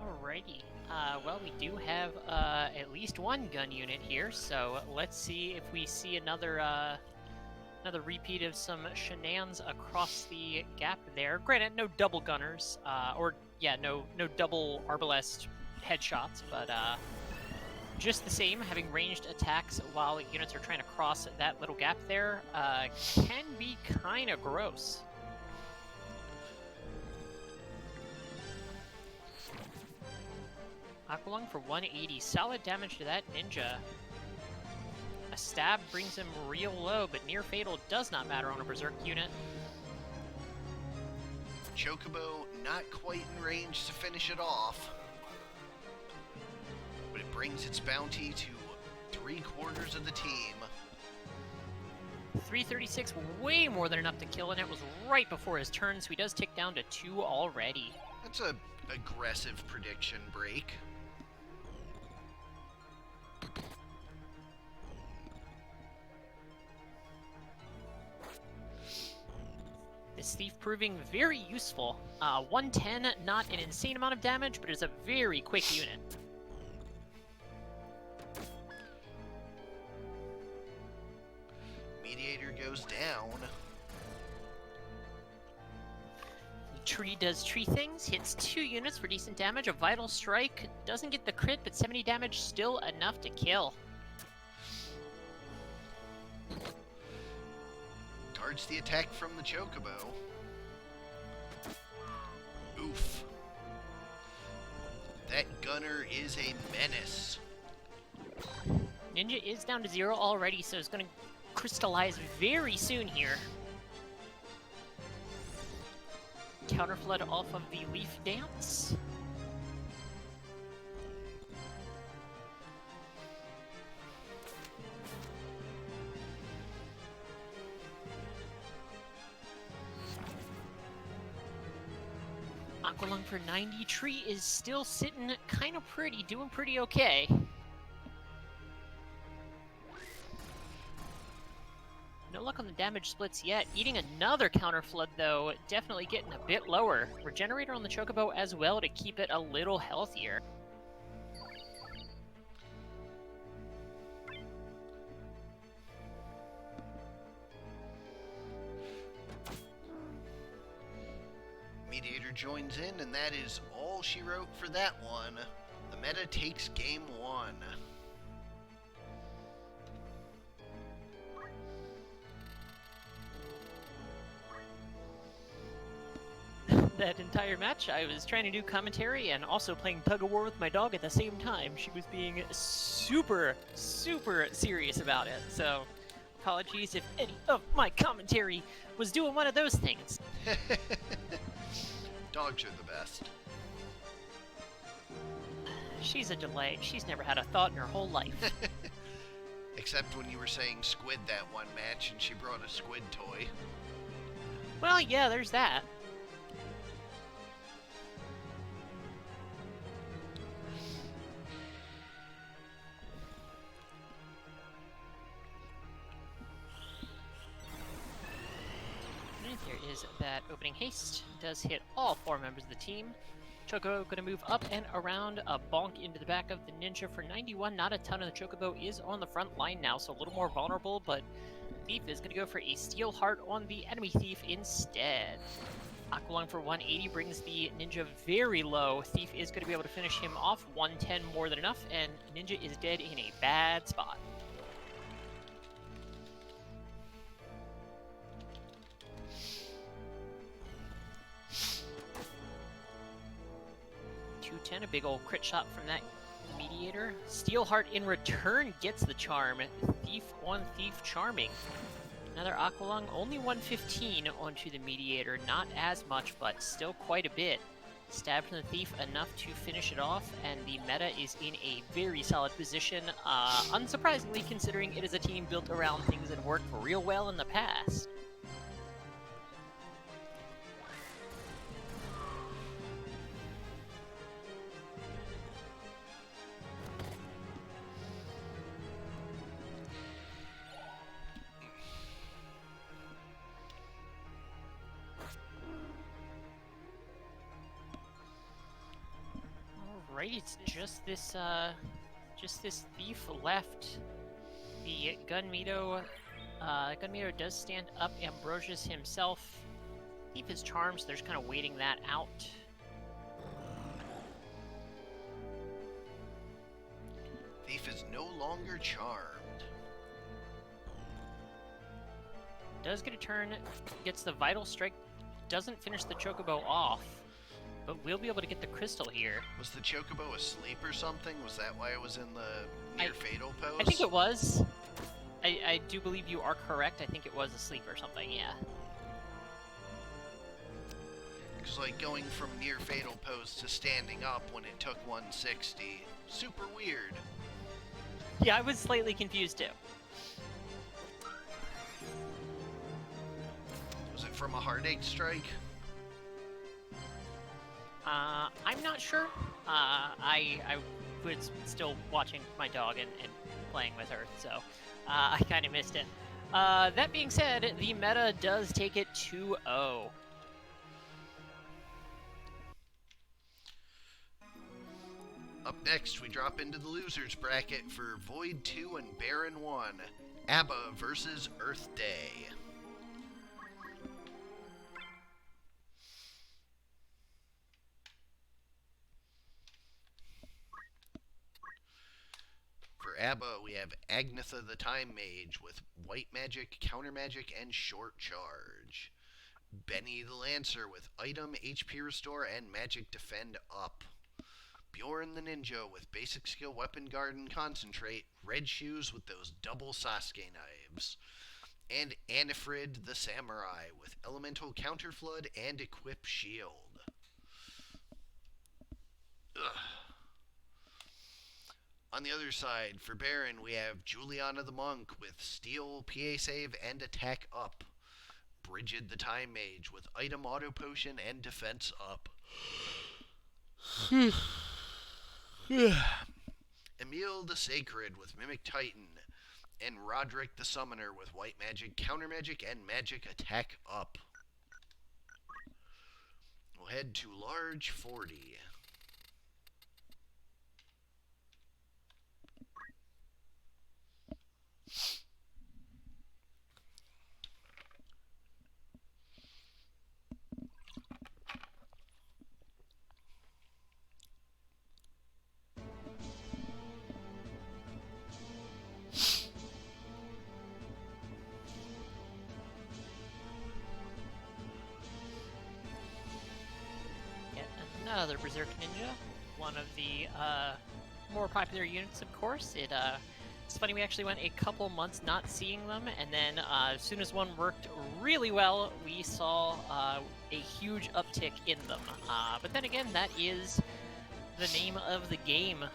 [SPEAKER 2] Alrighty. Well, we do have at least one gun unit here, so let's see if we see another repeat of some shenanigans across the gap there. Granted, no double gunners, no double arbalest headshots, but just the same, having ranged attacks while units are trying to cross that little gap there can be kind of gross. Aqualung for 180. Solid damage to that ninja. A stab brings him real low, but near fatal does not matter on a berserk unit.
[SPEAKER 1] Chocobo not quite in range to finish it off, but it brings its bounty to 3/4 of the team.
[SPEAKER 2] 336, way more than enough to kill, and it was right before his turn, so he does tick down to 2 already.
[SPEAKER 1] That's a aggressive prediction break.
[SPEAKER 2] This thief proving very useful. 110, not an insane amount of damage, but it's a very quick unit.
[SPEAKER 1] Mediator goes down.
[SPEAKER 2] Tree does tree things, hits 2 units for decent damage. A vital strike, doesn't get the crit, but 70 damage, still enough to kill.
[SPEAKER 1] Guards the attack from the Chocobo. Oof. That gunner is a menace.
[SPEAKER 2] Ninja is down to 0 already, so it's going to crystallize very soon here. Counterflood off of the Leaf Dance. Aqualung for 90. Tree is still sitting kind of pretty, doing pretty okay. No luck on the damage splits yet. Eating another counterflood, though, definitely getting a bit lower. Regenerator on the Chocobo as well to keep it a little healthier.
[SPEAKER 1] Mediator joins in, and that is all she wrote for that one. The meta takes game 1.
[SPEAKER 2] That entire match, I was trying to do commentary and also playing tug-of-war with my dog at the same time. She was being super, super serious about it, so apologies if any of my commentary was doing one of those things.
[SPEAKER 1] Dogs are the best.
[SPEAKER 2] she's a delight. She's never had a thought in her whole life.
[SPEAKER 1] Except when you were saying squid that one match and she brought a squid toy.
[SPEAKER 2] Well, yeah, there's that. There is that opening haste. Does hit all 4 members of the team. Choco going to move up and around, a bonk into the back of the Ninja for 91. Not a ton of the Chocobo is on the front line now, so a little more vulnerable, but Thief is going to go for a Steel Heart on the enemy Thief instead. Aqualung for 180 brings the Ninja very low. Thief is going to be able to finish him off. 110 more than enough, and Ninja is dead in a bad spot. A big old crit shot from that Mediator. Steelheart in return gets the charm. Thief on Thief charming. Another Aqualung, only 115 onto the Mediator. Not as much, but still quite a bit. Stab from the Thief enough to finish it off, and the meta is in a very solid position. Unsurprisingly, considering it is a team built around things that worked real well in the past. Right, it's just this Thief left. The Gunmedo does stand up. Ambrosius himself. Thief is charmed, so they're just kind of waiting that out.
[SPEAKER 1] Thief is no longer charmed.
[SPEAKER 2] Does get a turn, gets the Vital Strike, doesn't finish the Chocobo off. But we'll be able to get the crystal here.
[SPEAKER 1] Was the Chocobo asleep or something? Was that why it was in the near-fatal pose?
[SPEAKER 2] I think it was. I do believe you are correct. I think it was asleep or something, yeah.
[SPEAKER 1] Because, like, going from near-fatal pose to standing up when it took 160, super weird.
[SPEAKER 2] Yeah, I was slightly confused, too.
[SPEAKER 1] Was it from a heartache strike?
[SPEAKER 2] I'm not sure. I was still watching my dog and playing with her, so I kind of missed it. That being said, the meta does take it 2-0.
[SPEAKER 1] Up next, we drop into the losers bracket for Void 2 and Barren 1. ABBA versus Earth Day. For ABBA, we have Agnetha the Time Mage with White Magic, Counter Magic, and Short Charge. Benny the Lancer with Item, HP Restore, and Magic Defend Up. Bjorn the Ninja with Basic Skill, Weapon Guard, and Concentrate. Red Shoes with those double Sasuke knives. And Anifrid the Samurai with Elemental Counterflood and Equip Shield. Ugh. On the other side, for Barren, we have Juliana the Monk with Steel, PA Save, and Attack Up. Brigid the Time Mage with Item, Auto Potion, and Defense Up. Emil the Sacred with Mimic Titan. And Roderick the Summoner with White Magic, Counter Magic, and Magic Attack Up. We'll head to Large 40.
[SPEAKER 2] Another Berserk Ninja, one of the more popular units, of course. It's funny, we actually went a couple months not seeing them, and then as soon as one worked really well, we saw a huge uptick in them. But then again, that is the name of the game,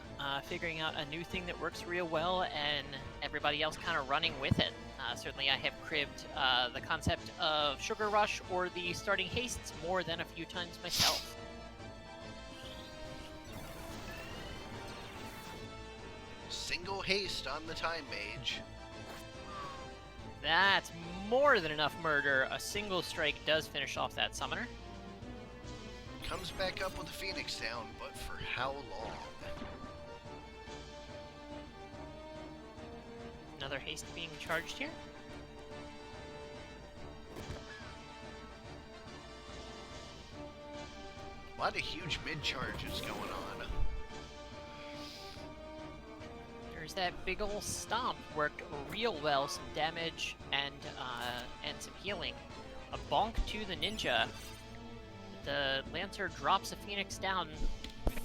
[SPEAKER 2] figuring out a new thing that works real well and everybody else kind of running with it. Certainly I have cribbed the concept of Sugar Rush or the starting hastes more than a few times myself.
[SPEAKER 1] Single haste on the Time Mage.
[SPEAKER 2] That's more than enough murder. A single strike does finish off that summoner.
[SPEAKER 1] Comes back up with the Phoenix down, but for how long?
[SPEAKER 2] Another haste being charged here.
[SPEAKER 1] A lot of huge mid-charges going on.
[SPEAKER 2] There's that big ol' stomp. Worked real well. Some damage and some healing. A bonk to the ninja. The Lancer drops a Phoenix down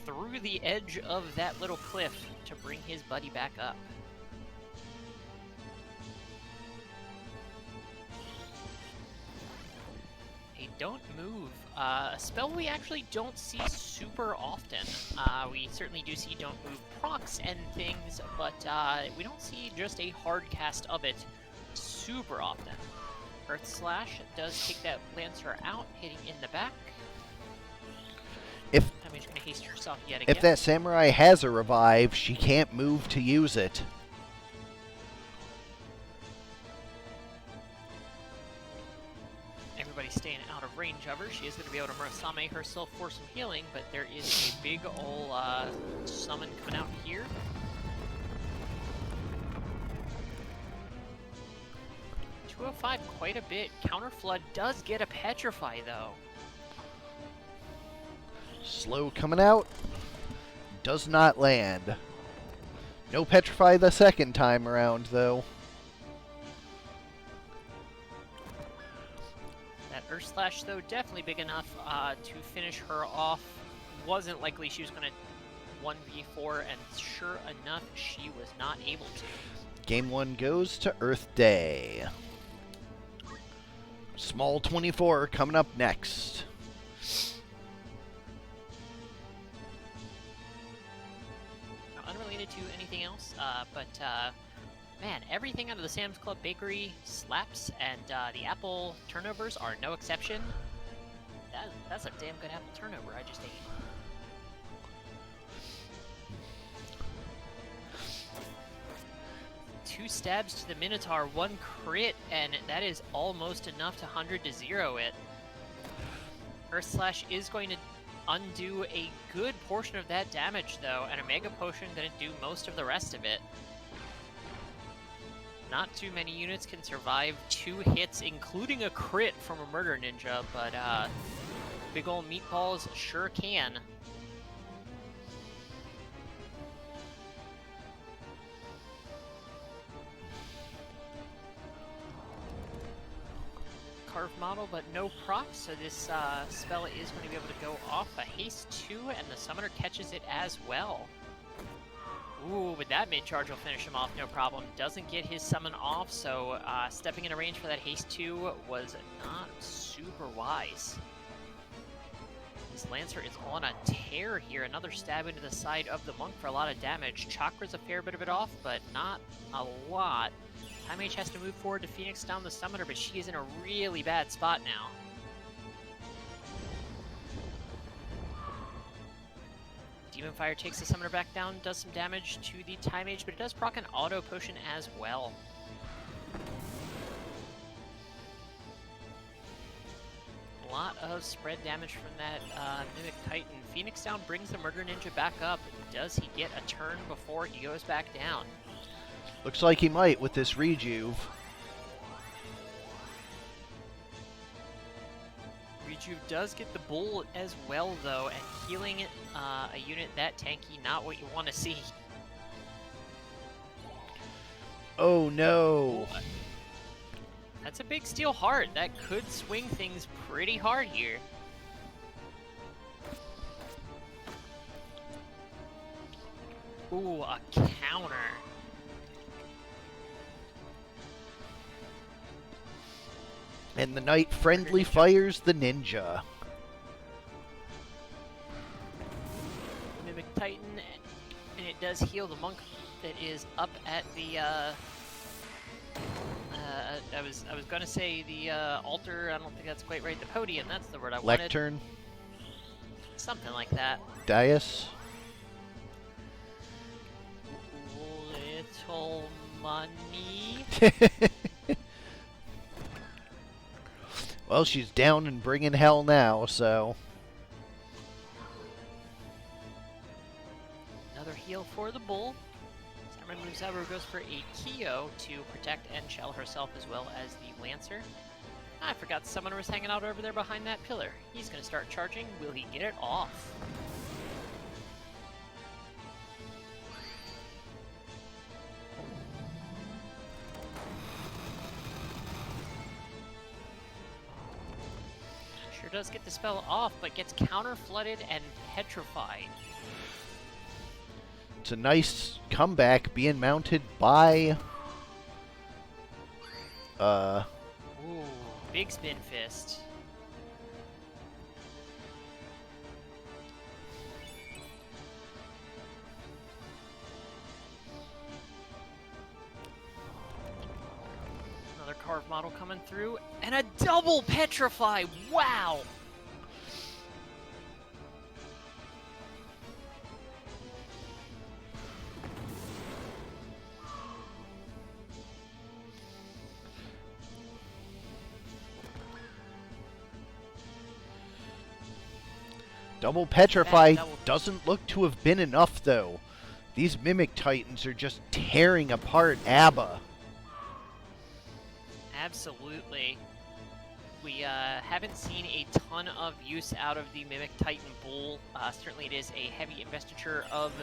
[SPEAKER 2] through the edge of that little cliff to bring his buddy back up. A Don't Move. A spell we actually don't see super often. We certainly do see Don't Move procs and things, but we don't see just a hard cast of it super often. Earth Slash does take that Lancer out, hitting in the back.
[SPEAKER 1] If
[SPEAKER 2] I'm just gonna haste yourself yet again.
[SPEAKER 1] If that samurai has a revive, she can't move to use it.
[SPEAKER 2] Everybody's staying out of range of her. She is going to be able to Murasame herself for some healing, but there is a big ol' summon coming out here. $205, quite a bit. Counter Flood does get a Petrify, though.
[SPEAKER 1] Slow coming out. Does not land. No Petrify the second time around, though.
[SPEAKER 2] That Earth Slash, though, definitely big enough to finish her off. Wasn't likely she was going to 1v4, and sure enough, she was not able to.
[SPEAKER 1] Game 1 goes to Earth Day. Small 24 coming up next.
[SPEAKER 2] Unrelated to anything else, but man, everything out of the Sam's Club Bakery slaps, and the apple turnovers are no exception. That's a damn good apple turnover I just ate. Two stabs to the Minotaur, one crit, and that is almost enough to 100 to 0 it. Earth Slash is going to undo a good portion of that damage, though, and a Mega Potion going to do most of the rest of it. Not too many units can survive 2 hits, including a crit from a Murder Ninja, but big ol' meatballs sure can. Carved model, but no procs, so this spell is going to be able to go off a haste 2, and the summoner catches it as well. Ooh, but that mid-charge will finish him off, no problem. Doesn't get his summon off, so stepping into range for that haste 2 was not super wise. This Lancer is on a tear here. Another stab into the side of the monk for a lot of damage. Chakra's a fair bit of it off, but not a lot. Time Mage has to move forward to Phoenix down the summoner, but she is in a really bad spot now. Demon Fire takes the summoner back down, does some damage to the Time Mage, but it does proc an auto potion as well. A lot of spread damage from that Mimic Titan. Phoenix down brings the Murder Ninja back up. Does he get a turn before he goes back down?
[SPEAKER 1] Looks like he might with this rejuve.
[SPEAKER 2] Rejuve does get the bull as well, though, and healing a unit that tanky, not what you want to see.
[SPEAKER 1] Oh no!
[SPEAKER 2] Ooh, that's a big steel heart. That could swing things pretty hard here. Ooh, a counter.
[SPEAKER 1] And the knight friendly fires the ninja.
[SPEAKER 2] Mimic Titan, and it does heal the monk that is up at the. I was gonna say the altar. I don't think that's quite right. The podium. That's the word I wanted.
[SPEAKER 1] Lectern.
[SPEAKER 2] Something like that.
[SPEAKER 1] Dais.
[SPEAKER 2] Little money.
[SPEAKER 1] Well, she's down and bringing hell now, so.
[SPEAKER 2] Another heal for the bull. Simmon moves over, goes for a Kyo to protect and shell herself as well as the Lancer. I forgot the summoner was hanging out over there behind that pillar. He's going to start charging. Will he get it off? Sure does get the spell off, but gets counter-flooded and petrified.
[SPEAKER 1] It's a nice comeback being mounted by...
[SPEAKER 2] Ooh, big spin fist. Another carved model coming through, and a double petrify! Wow!
[SPEAKER 1] Double Petrify doesn't look to have been enough, though. These Mimic Titans are just tearing apart ABBA.
[SPEAKER 2] Absolutely. We haven't seen a ton of use out of the Mimic Titan Bull. Certainly it is a heavy investiture of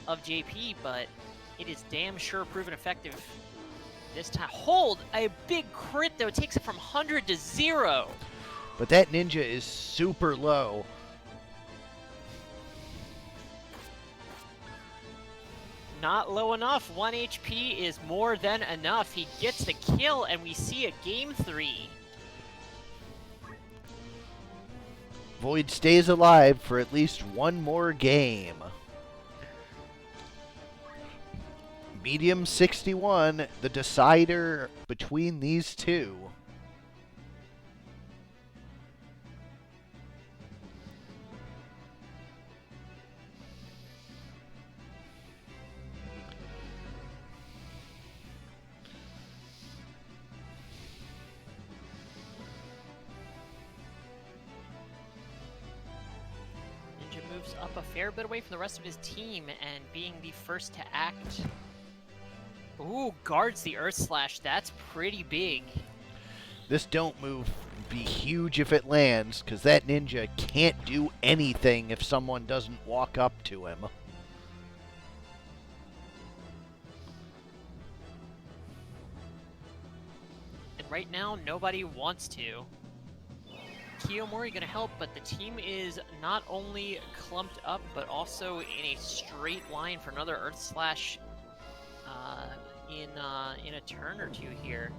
[SPEAKER 2] JP, but it is damn sure proven effective this time. Hold! A big crit, though. It takes it from 100 to 0.
[SPEAKER 1] But that ninja is super low.
[SPEAKER 2] Not low enough. 1 HP is more than enough. He gets the kill, and we see a game 3.
[SPEAKER 1] Void stays alive for at least one more game. Medium 61, the decider between these two.
[SPEAKER 2] Up a fair bit away from the rest of his team and being the first to act. Ooh, guards the Earth Slash. That's pretty big.
[SPEAKER 1] This don't move would be huge if it lands, because that ninja can't do anything if someone doesn't walk up to him.
[SPEAKER 2] And right now, nobody wants to. Kiyomori gonna help, but the team is not only clumped up, but also in a straight line for another Earth Slash in a turn or two here.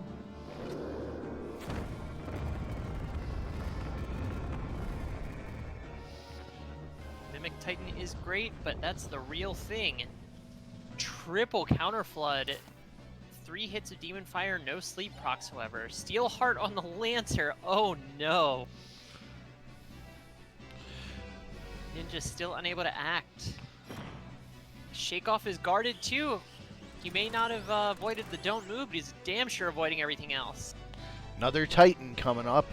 [SPEAKER 2] Mimic Titan is great, but that's the real thing. Triple counter flood. 3 hits of Demon Fire, no sleep procs, however. Steel Heart on the Lancer. Oh no. Ninja's still unable to act. Shake Off is guarded too. He may not have avoided the don't move, but he's damn sure avoiding everything else.
[SPEAKER 1] Another Titan coming up.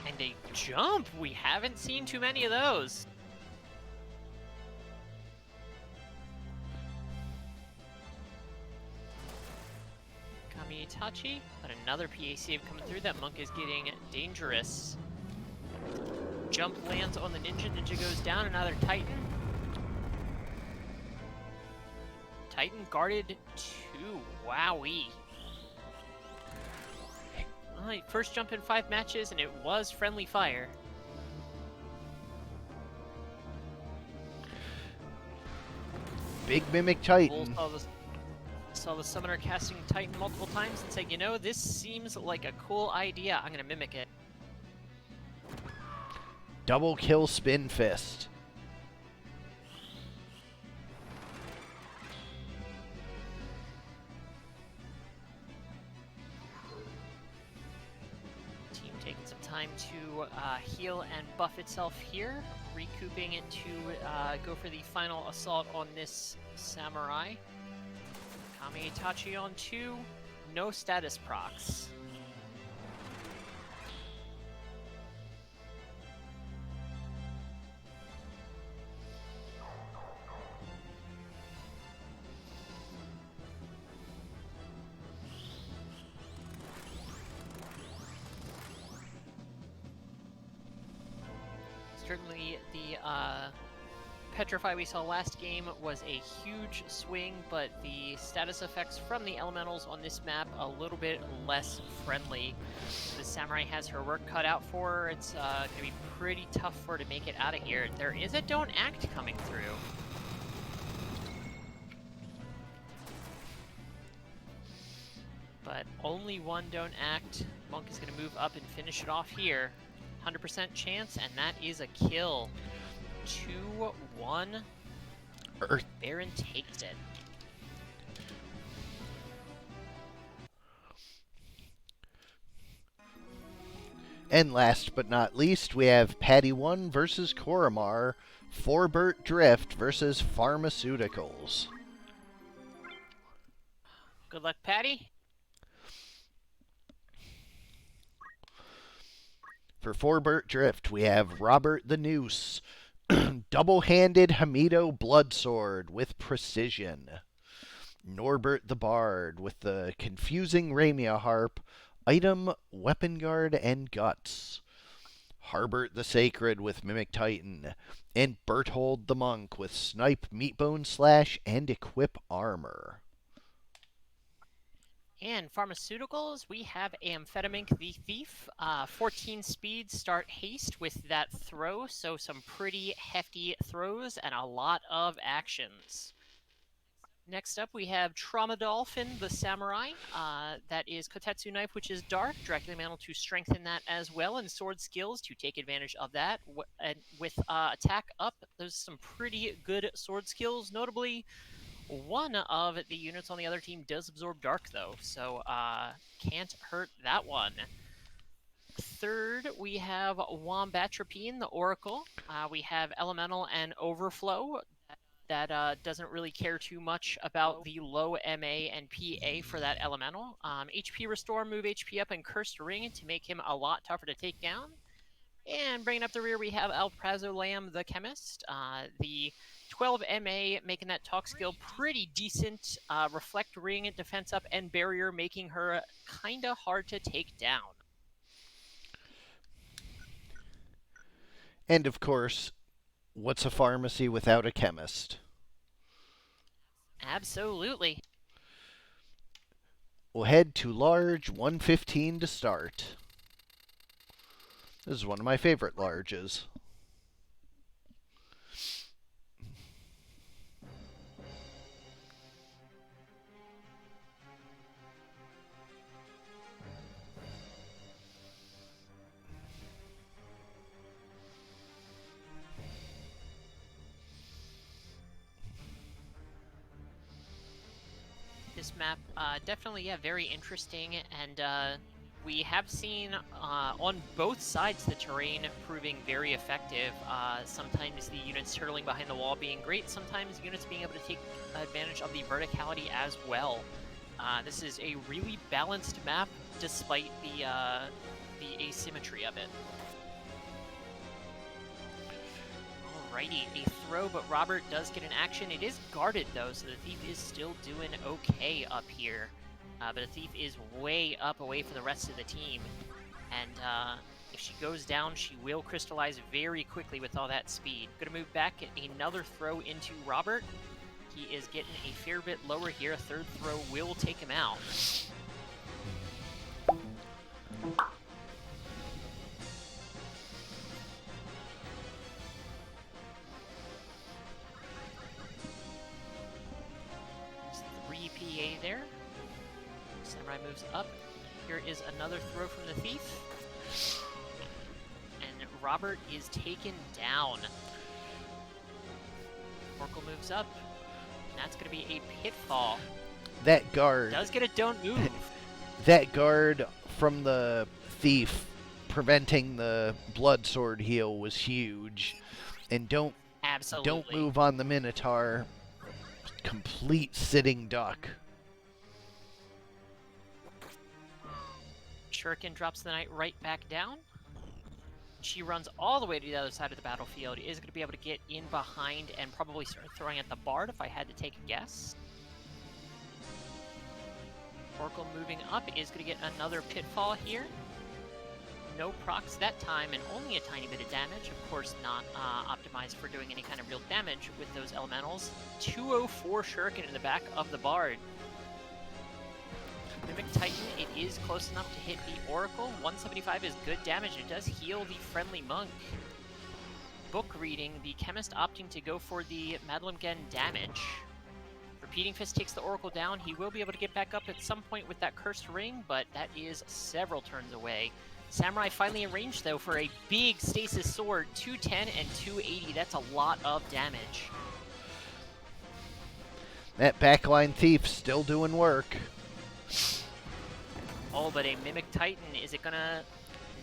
[SPEAKER 2] And a jump! We haven't seen too many of those. Itachi, but another PA save coming through. That monk is getting dangerous. Jump lands on the ninja. Ninja goes down. Another Titan. Titan guarded 2. Wowee. Alright, first jump in 5 matches, and it was friendly fire.
[SPEAKER 1] Big Mimic Titan.
[SPEAKER 2] Saw the summoner casting Titan multiple times and said, you know, this seems like a cool idea. I'm gonna mimic it.
[SPEAKER 1] Double kill spin fist.
[SPEAKER 2] Team taking some time to heal and buff itself here, recouping it to go for the final assault on this samurai. Kami Itachi on 2, no status procs. Certainly the Petrify we saw last game was a huge swing, but the status effects from the elementals on this map a little bit less friendly. The samurai has her work cut out for her. It's going to be pretty tough for her to make it out of here. There is a Don't Act coming through. But only one Don't Act. Monk is going to move up and finish it off here. 100% chance, and that is a kill. 2-1. Barren takes it.
[SPEAKER 1] And last but not least, we have Paddy 1 versus Korremar, Forbert Drift versus Pharmaceuticals.
[SPEAKER 2] Good luck, Paddy.
[SPEAKER 1] For Forbert Drift, we have Robert the Noose, double-handed Hamido Bloodsword with precision. Norbert the Bard with the confusing Ramia Harp, item, Weapon Guard, and Guts. Harbert the Sacred with Mimic Titan, and Berthold the Monk with Snipe, Meatbone Slash, and Equip Armor.
[SPEAKER 2] And Pharmaceuticals, we have Amphetamine the Thief. 14 speed, start haste with that throw, so some pretty hefty throws and a lot of actions. Next up, we have Trauma Dolphin, the Samurai. That is Kotetsu Knife, which is dark. Dracula Mantle to strengthen that as well, and Sword Skills to take advantage of that. And with Attack Up, there's some pretty good Sword Skills, notably one of the units on the other team does absorb dark, though, so can't hurt that one. Third, we have Wombatropine, the Oracle. We have Elemental and Overflow. That doesn't really care too much about the low MA and PA for that Elemental. HP Restore, move HP up, and Cursed Ring to make him a lot tougher to take down. And bringing up the rear, we have Alprazolam, the Chemist. The 12 MA, making that talk skill pretty decent. Reflect Ring, Defense Up, and Barrier, making her kinda hard to take down.
[SPEAKER 1] And of course, what's a pharmacy without a chemist?
[SPEAKER 2] Absolutely.
[SPEAKER 1] We'll head to large 115 to start. This is one of my favorite larges.
[SPEAKER 2] This map, definitely, very interesting, and we have seen on both sides the terrain proving very effective. Sometimes the units turtling behind the wall being great, sometimes units being able to take advantage of the verticality as well. This is a really balanced map despite the asymmetry of it. Alrighty, a throw, but Robert does get an action. It is guarded, though, so the Thief is still doing okay up here. But the Thief is way up away from the rest of the team. And if she goes down, she will crystallize very quickly with all that speed. Gonna move back, get another throw into Robert. He is getting a fair bit lower here. A third throw will take him out. PA there. Samurai moves up. Here is another throw from the Thief. And Robert is taken down. Oracle moves up, and that's going to be a pitfall.
[SPEAKER 1] That guard
[SPEAKER 2] Does get a don't move.
[SPEAKER 1] that guard from the thief preventing the blood sword heal was huge. And don't
[SPEAKER 2] Absolutely.
[SPEAKER 1] move on the Minotaur. Complete sitting duck.
[SPEAKER 2] Shuriken drops the knight right back down. She runs all the way to the other side of the battlefield. Is going to be able to get in behind and probably start throwing at the bard if I had to take a guess. Oracle moving up is going to get another pitfall here. No procs that time and only a tiny bit of damage. Of course, not optimized for doing any kind of real damage with those elementals. 204 Shuriken in the back of the bard. Mimic Titan, it is close enough to hit the Oracle. 175 is good damage. It does heal the friendly monk. Book reading, the chemist opting to go for the Madlamgen damage. Repeating Fist takes the Oracle down. He will be able to get back up at some point with that cursed ring, but that is several turns away. Samurai finally in range, though, for a big stasis sword. 210 and 280. That's a lot of damage.
[SPEAKER 1] That backline thief still doing work.
[SPEAKER 2] Oh, but a Mimic Titan, is it gonna...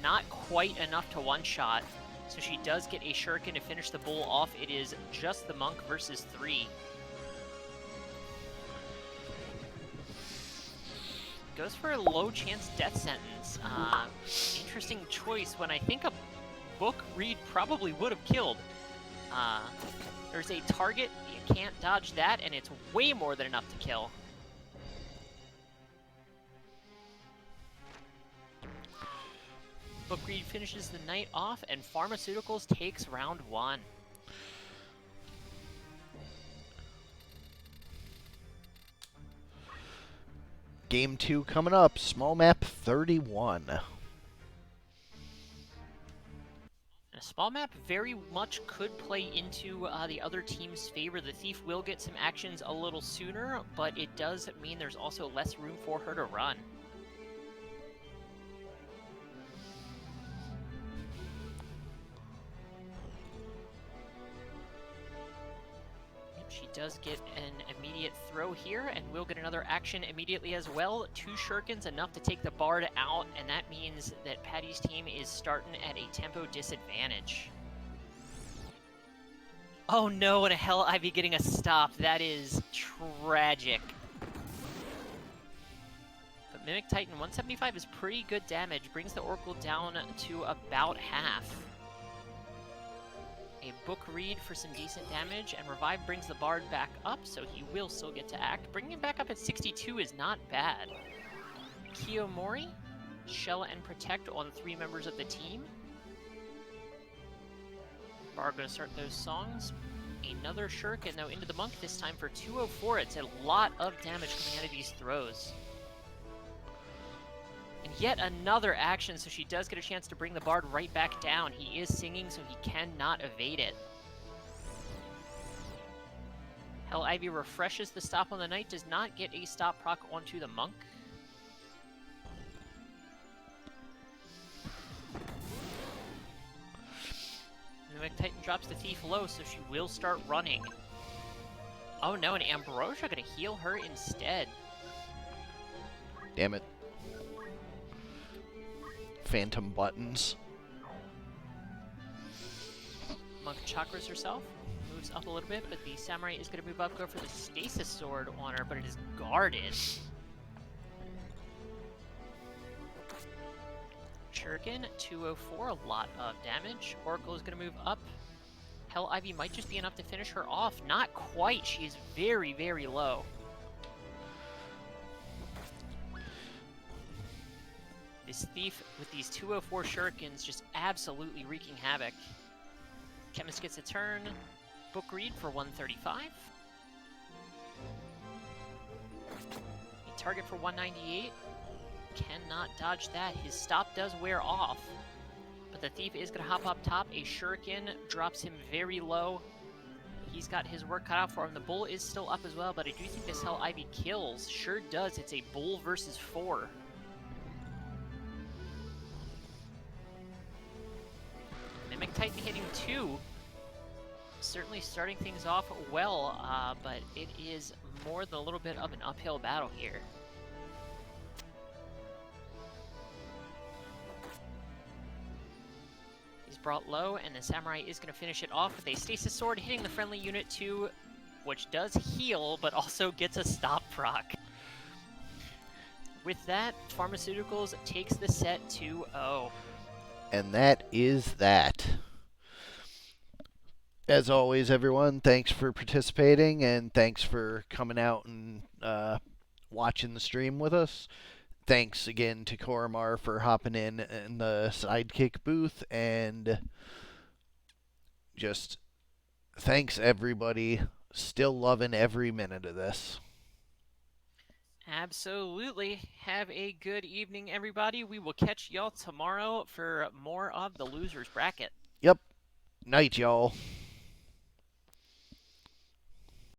[SPEAKER 2] Not quite enough to one-shot. So she does get a Shuriken to finish the bull off. It is just the monk versus 3. Goes for a low chance death sentence. Interesting choice when I think a book read probably would have killed. There's a target, you can't dodge that, and it's way more than enough to kill. Book read finishes the night off, and Pharmaceuticals takes round 1.
[SPEAKER 1] Game 2 coming up. Small map 31.
[SPEAKER 2] A small map very much could play into the other team's favor. The Thief will get some actions a little sooner, but it does mean there's also less room for her to run. She does get an immediate throw here, and will get another action immediately as well. 2 Shurikens, enough to take the Bard out, and that means that Paddy's team is starting at a tempo disadvantage. Oh no, and a Hell Ivy getting a stop. That is tragic. But Mimic Titan, 175 is pretty good damage, brings the Oracle down to about half. A book read for some decent damage, and Revive brings the Bard back up, so he will still get to act. Bringing him back up at 62 is not bad. Kiyomori, Shell and Protect on 3 members of the team. Bard gonna start those songs. Another Shuriken, though, into the monk this time for 204. It's a lot of damage coming out of these throws. And yet another action, so she does get a chance to bring the Bard right back down. He is singing, so he cannot evade it. Hell Ivy refreshes the stop on the knight, does not get a stop proc onto the monk. Mimic Titan drops the Thief low, so she will start running. Oh no, and Ambrosia gonna heal her instead.
[SPEAKER 1] Damn it. Phantom buttons.
[SPEAKER 2] Monk chakras herself, moves up a little bit, but the Samurai is going to move up, go for the Stasis Sword on her, but it is guarded. Shuriken, 204, a lot of damage. Oracle is going to move up. Hell Ivy might just be enough to finish her off. Not quite, she is very, very low. This Thief with these 204 Shurikens just absolutely wreaking havoc. Chemist gets a turn. Book read for 135. A target for 198. Cannot dodge that. His stop does wear off. But the Thief is going to hop up top. A Shuriken drops him very low. He's got his work cut out for him. The Bull is still up as well, but I do think this Hell Ivy kills. Sure does. It's a Bull versus 4. 2. Certainly starting things off well, but it is more than a little bit of an uphill battle here. He's brought low, and the Samurai is going to finish it off with a Stasis Sword, hitting the friendly unit 2, which does heal, but also gets a stop proc. With that, Pharmaceuticals takes the set 2-0.
[SPEAKER 1] And that is that. As always, everyone, thanks for participating and thanks for coming out and watching the stream with us. Thanks again to Korremar for hopping in the sidekick booth, and just thanks everybody. Still loving every minute of this.
[SPEAKER 2] Absolutely. Have a good evening, everybody. We will catch y'all tomorrow for more of the Losers Bracket.
[SPEAKER 1] Yep. Night, y'all.